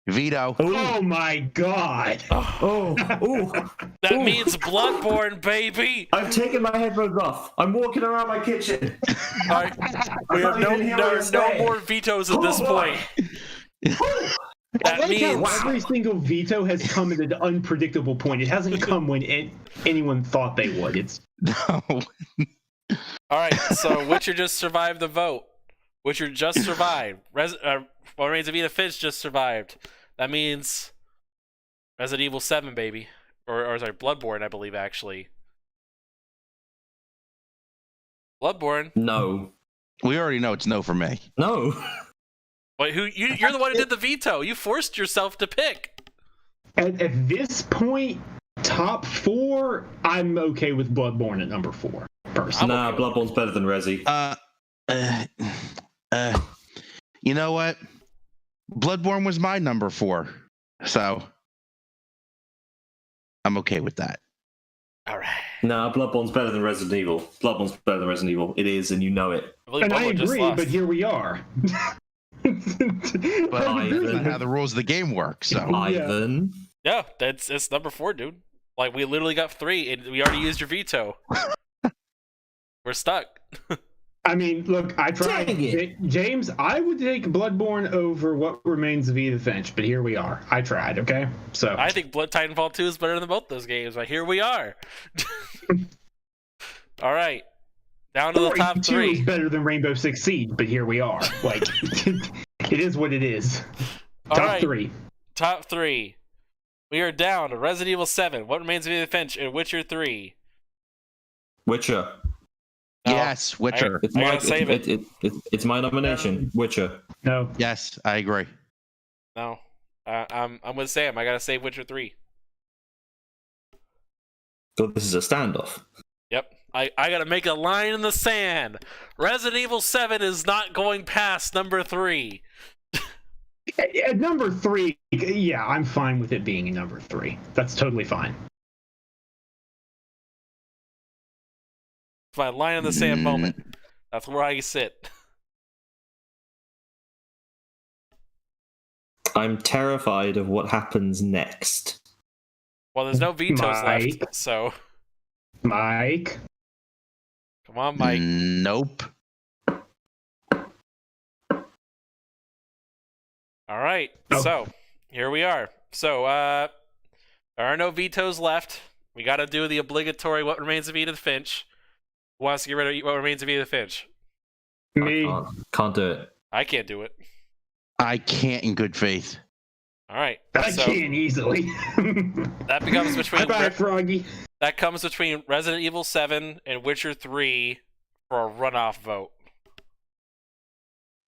Veto. Oh my God. Oh, ooh. That Ooh. means Bloodborne, baby. I've taken my headphones off. I'm walking around my kitchen. All right. We have no more vetoes at this point. I That like means how every single veto has come at an unpredictable point. It hasn't come when anyone thought they would. It's No. all right. So Witcher just survived the vote. Witcher just survived. What Remains of Edith Finch just survived. That means Resident Evil 7, baby, or sorry, Bloodborne, I believe actually. Bloodborne. No. We already know it's no for me. No. Wait, you're the one who did the veto. You forced yourself to pick. at this point, top 4. I'm okay with Bloodborne at number 4. Personally, Nah, Bloodborne's better than Resi. You know what? Bloodborne was my number 4, so I'm okay with that. All right. Nah, Bloodborne's better than Resident Evil. Bloodborne's better than Resident Evil. It is, and you know it. I believe and I Bloodborne just agree, lost. but here we are. But Ivan. that's not how the rules of the game work. So Ivan. Yeah, it's number 4, dude. Like we literally got 3, and we already used your veto. We're stuck. I mean, look, I tried. Dang it. James, I would take Bloodborne over What Remains of Edith Finch, but here we are. I tried, okay? So I think Blood Titanfall 2 is better than both those games, but here we are. All right. Down to the top 42 is 3. better than Rainbow Six Siege, but here we are. Like, it is what it is. All Top right. 3. Top 3. We are down to Resident Evil 7, What Remains of Edith Finch, and Witcher 3. Witcher. No, yes, Witcher. It's I my, gotta save it. It's my nomination. Witcher. No. Yes, I agree. No. I'm with Sam. I gotta save Witcher 3. So this is a standoff. Yep. I gotta make a line in the sand. Resident Evil 7 is not going past number 3. At number 3, yeah, I'm fine with it being a number 3. That's totally fine. It's my line in the sand moment. That's where I sit. I'm terrified of what happens next. Well, there's no vetoes Mike. left, so Mike. come on, Mike. Nope. All right, Oh. so here we are. So there are no vetoes left. We got to do the obligatory What Remains of Edith Finch. Who wants to get rid of What Remains of Edith Finch? Me. Can't do it. I can't do it. I can't in good faith. All right, I so can easily. that becomes between Bye-bye, Froggy. that comes between Resident Evil 7 and Witcher 3 for a runoff vote.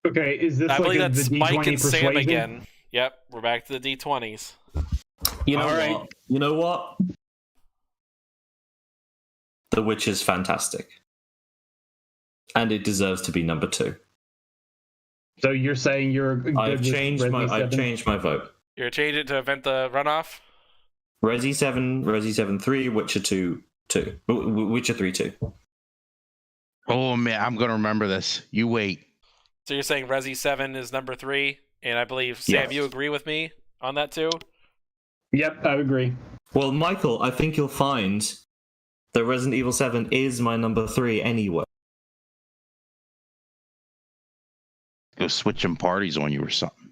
Okay, is this I like believe the that's D20 Mike and Sam persuasion? again. Yep, we're back to the D20s. You know All what? right. You know what? The Witch is fantastic. And it deserves to be number 2. So you're saying you're good I've with changed Resi I've 7? changed my vote. You're changing it to event the runoff? Resi 7 3, Witcher 2 2. Witcher 3 2. Oh man, I'm gonna remember this. You wait. So you're saying Resi 7 is number 3, and I believe, Sam, Yes. you agree with me on that too? Yep, I agree. Well, Michael, I think you'll find that Resident Evil 7 is my number 3 anyway. Go switching parties on you or something.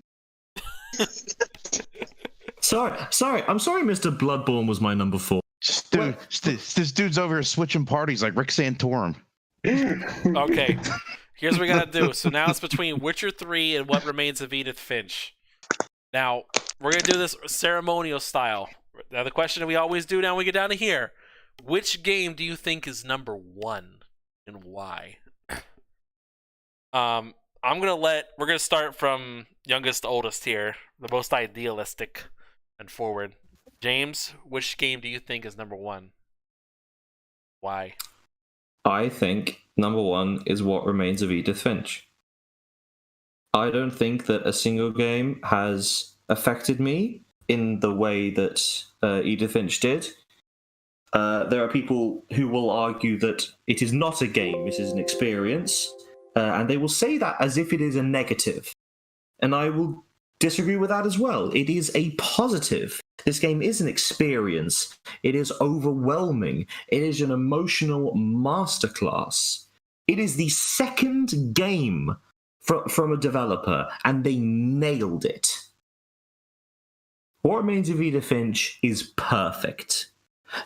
Sorry. I'm sorry, Mr. Bloodborne was my number 4. Dude, this dude's over here switching parties like Rick Santorum. Okay, here's what we gotta do. So now it's between Witcher 3 and What Remains of Edith Finch. Now, we're going to do this ceremonial style. Now, the question that we always do now when we get down to here, which game do you think is number 1 and why? We're going to start from youngest to oldest here, the most idealistic and forward. James, which game do you think is number 1? Why? I think number 1 is What Remains of Edith Finch. I don't think that a single game has affected me in the way that Edith Finch did. There are people who will argue that it is not a game, it is an experience, and they will say that as if it is a negative. And I will disagree with that as well. It is a positive. This game is an experience. It is overwhelming. It is an emotional masterclass. It is the second game from a developer, and they nailed it. What Remains of Edith Finch is perfect.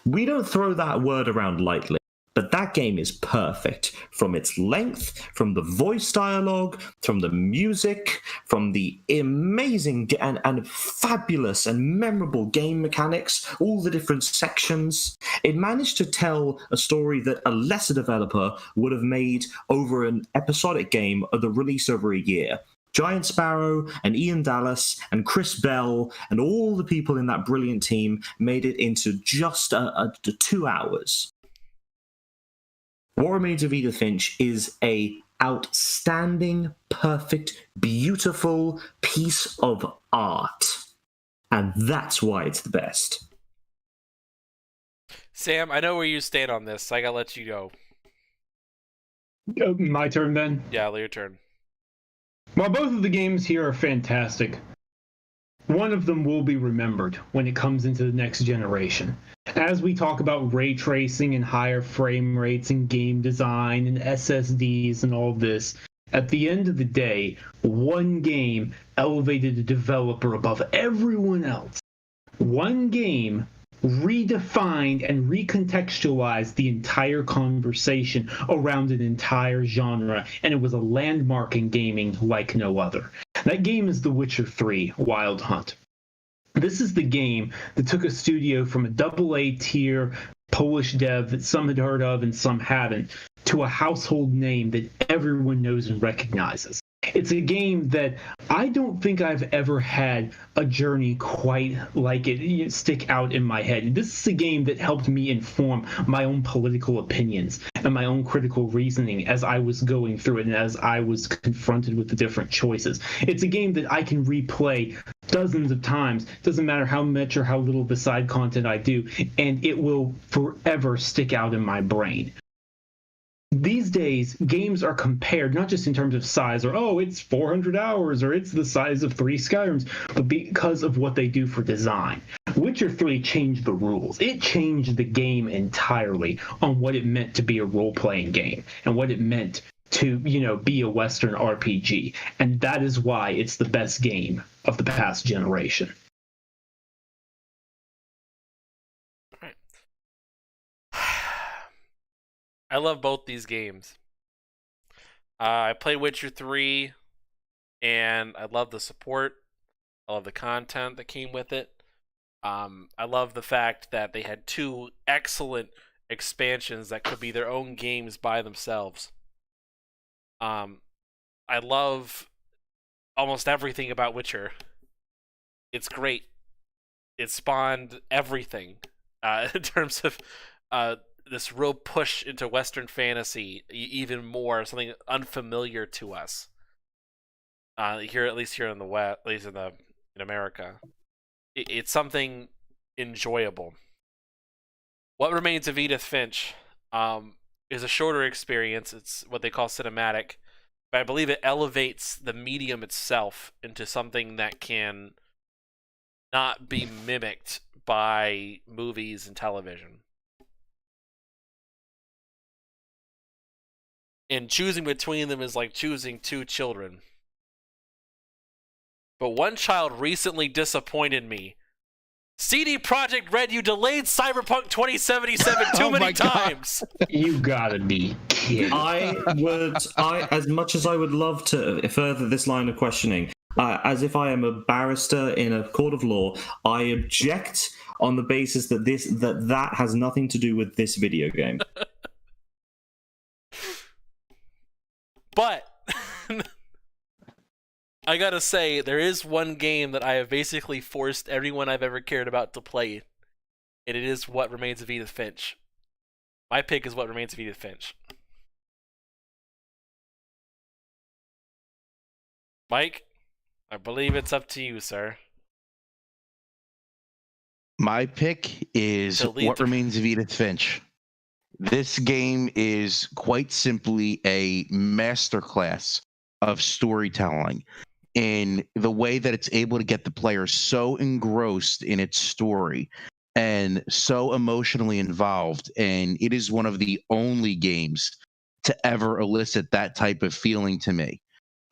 We don't throw that word around lightly, but that game is perfect. From its length, from the voice dialogue, from the music, from the amazing and fabulous and memorable game mechanics, all the different sections. It managed to tell a story that a lesser developer would have made over an episodic game of the release over a year. Giant Sparrow and Ian Dallas and Chris Bell and all the people in that brilliant team made it into just 2 hours. What Remains of Edith Finch is a outstanding, perfect, beautiful piece of art. And that's why it's the best. Sam, I know where you stand on this, so I gotta let you go. My turn then? Yeah, your turn. While both of the games here are fantastic, one of them will be remembered when it comes into the next generation. As we talk about ray tracing and higher frame rates and game design and SSDs and all this, at the end of the day, one game elevated a developer above everyone else. One game redefined and recontextualized the entire conversation around an entire genre, and it was a landmark in gaming like no other. That game is The Witcher 3 Wild Hunt. This is the game that took a studio from a AA tier Polish dev that some had heard of and some haven't, to a household name that everyone knows and recognizes. It's a game that I don't think I've ever had a journey quite like it stick out in my head. This is a game that helped me inform my own political opinions and my own critical reasoning as I was going through it and as I was confronted with the different choices. It's a game that I can replay dozens of times. Doesn't matter how much or how little of the side content I do, and it will forever stick out in my brain. These days, games are compared not just in terms of size or, oh, it's 400 hours or it's the size of 3 Skyrims, but because of what they do for design. Witcher 3 changed the rules. It changed the game entirely on what it meant to be a role-playing game and what it meant to, be a Western RPG. And that is why it's the best game of the past generation. I love both these games. I played Witcher 3, and I love the support. I love the content that came with it. I love the fact that they had 2 excellent expansions that could be their own games by themselves. I love almost everything about Witcher. It's great. It spawned everything in terms of this real push into Western fantasy, even more something unfamiliar to us. Here, at least here in the West, at least in America, it's something enjoyable. What Remains of Edith Finch is a shorter experience. It's what they call cinematic, but I believe it elevates the medium itself into something that can not be mimicked by movies and television. And choosing between them is like choosing 2 children. But one child recently disappointed me. CD Projekt Red, you delayed Cyberpunk 2077 too many times. You gotta be kidding. As much as I would love to further this line of questioning, as if I am a barrister in a court of law, I object on the basis that that has nothing to do with this video game. But I gotta say, there is one game that I have basically forced everyone I've ever cared about to play, and it is What Remains of Edith Finch. My pick is What Remains of Edith Finch. Mike, I believe it's up to you, sir. My pick is What Remains of Edith Finch. This game is quite simply a masterclass of storytelling in the way that it's able to get the player so engrossed in its story and so emotionally involved. And it is one of the only games to ever elicit that type of feeling to me.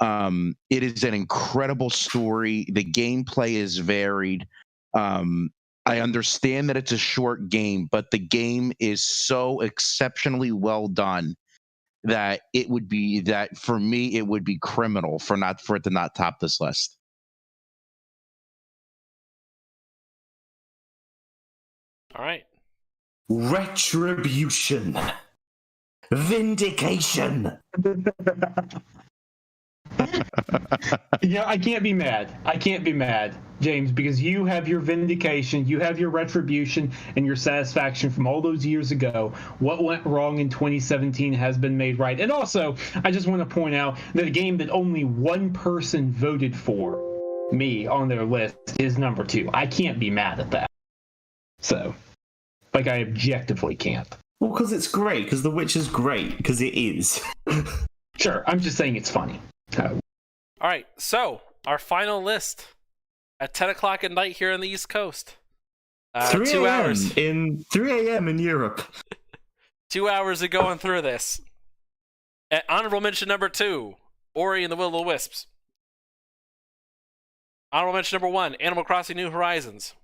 It is an incredible story. The gameplay is varied. I understand that it's a short game, but the game is so exceptionally well done that for me it would be criminal for it to not top this list. All right. Retribution. Vindication. Yeah, I can't be mad. I can't be mad, James, because you have your vindication, you have your retribution, and your satisfaction from all those years ago. What went wrong in 2017 has been made right. And also, I just want to point out that a game that only one person voted for, me, on their list, is number 2. I can't be mad at that. So, like, I objectively can't. Well, because it's great, because The Witcher's great, because it is. Sure, I'm just saying it's funny. All right, so our final list at 10 o'clock at night here on the East Coast. 2 hours. 3 a.m. in Europe. 2 hours of going through this. At honorable mention number 2, Ori and the Will of the Wisps. Honorable mention number 1, Animal Crossing New Horizons.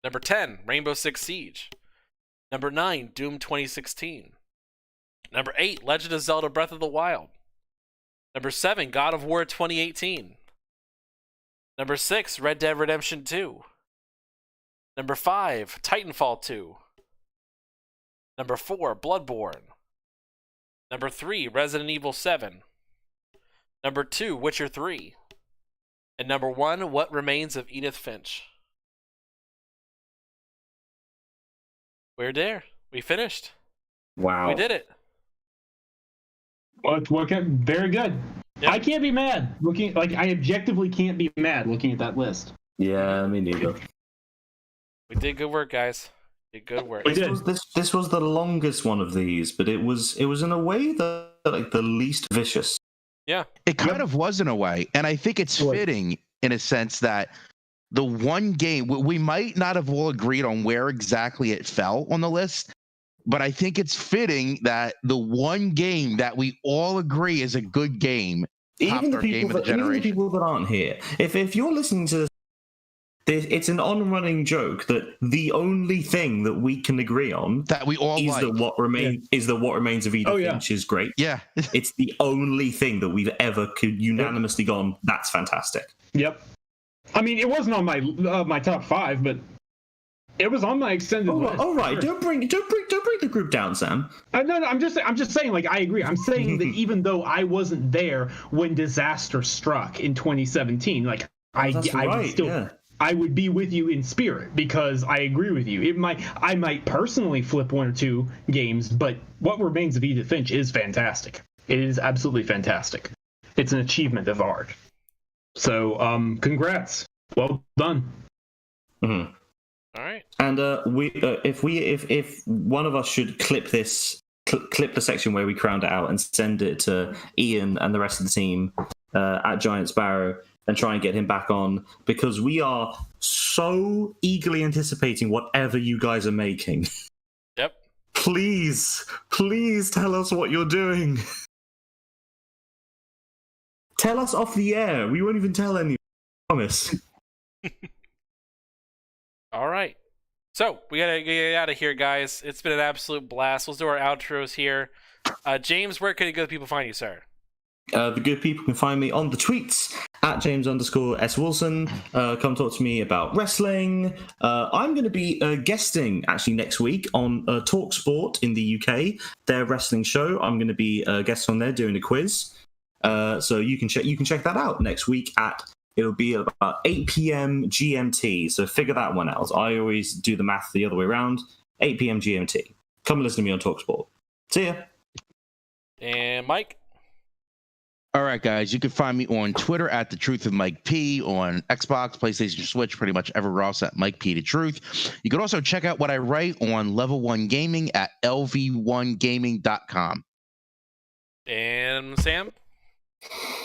Number 10, Rainbow Six Siege. Number 9, Doom 2016. Number 8, Legend of Zelda Breath of the Wild. Number 7, God of War 2018. Number 6, Red Dead Redemption 2. Number 5, Titanfall 2. Number 4, Bloodborne. Number 3, Resident Evil 7. Number 2, Witcher 3. And number 1, What Remains of Edith Finch. We're there. We finished. Wow. We did it. Well, very good. Yep. I can't be mad. I objectively can't be mad looking at that list. Yeah, me neither. We did good work, guys. Did good work. This was the longest one of these, but it was in a way the least vicious. Yeah. It kind of was in a way, and I think it's fitting in a sense that the one game we might not have all agreed on where exactly it fell on the list. But I think it's fitting that the one game that we all agree is a good game, even the people that aren't here, if you're listening to this, it's an on-running joke that the only thing that we can agree on that we all is like that what remains of Edith Finch is great. Yeah, it's the only thing that we've ever could unanimously gone. That's fantastic. Yep. I mean, it wasn't on my top 5, but it was on my extended list. All right, don't bring the group down, Sam. No, I'm just saying. Like, I agree. I'm saying that even though I wasn't there when disaster struck in 2017, like I would still. Yeah. I would be with you in spirit because I agree with you. I might personally flip 1 or 2 games, but What Remains of Edith Finch is fantastic. It is absolutely fantastic. It's an achievement of art. So, congrats. Well done. Mm-hmm. All right. And if one of us should clip the section where we crowned it out and send it to Ian and the rest of the team at Giant Sparrow and try and get him back on, because we are so eagerly anticipating whatever you guys are making. Yep. Please tell us what you're doing. Tell us off the air. We won't even tell anyone. I promise. All right. So we gotta get out of here, guys. It's been an absolute blast. Let's do our outros here. James, where can good people find you, sir? The good people can find me on the tweets at James_S Wilson. Come talk to me about wrestling. I'm going to be guesting actually next week on TalkSport in the UK, their wrestling show. I'm going to be a guest on there doing a quiz. So you can check that out next week it'll be about 8 p.m. GMT. So figure that one out. I always do the math the other way around. 8 p.m. GMT. Come and listen to me on TalkSport. See ya. And Mike? All right, guys, you can find me on Twitter at The Truth of Mike P, on Xbox, PlayStation, Switch, pretty much everywhere else at Mike P The Truth. You can also check out what I write on Level 1 Gaming at lv1gaming.com. And Sam?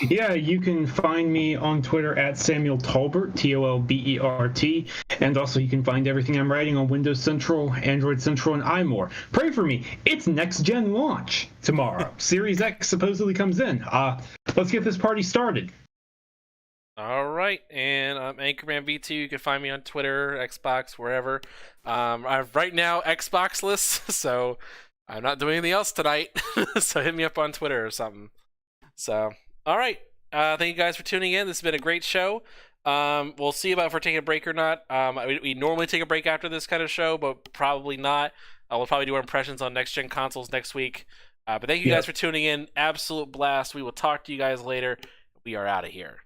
Yeah, you can find me on Twitter at Samuel Tolbert, Tolbert, and also you can find everything I'm writing on Windows Central, Android Central, and iMore. Pray for me. It's next-gen launch tomorrow. Series X supposedly comes in. Let's get this party started. All right, and I'm Anchorman V2. You can find me on Twitter, Xbox, wherever. I'm right now Xbox-less, so I'm not doing anything else tonight. So hit me up on Twitter or something. So, all right. Thank you guys for tuning in. This has been a great show. We'll see about if we're taking a break or not. We normally take a break after this kind of show, but probably not. We'll probably do our impressions on next-gen consoles next week. But thank you guys for tuning in. Absolute blast. We will talk to you guys later. We are out of here.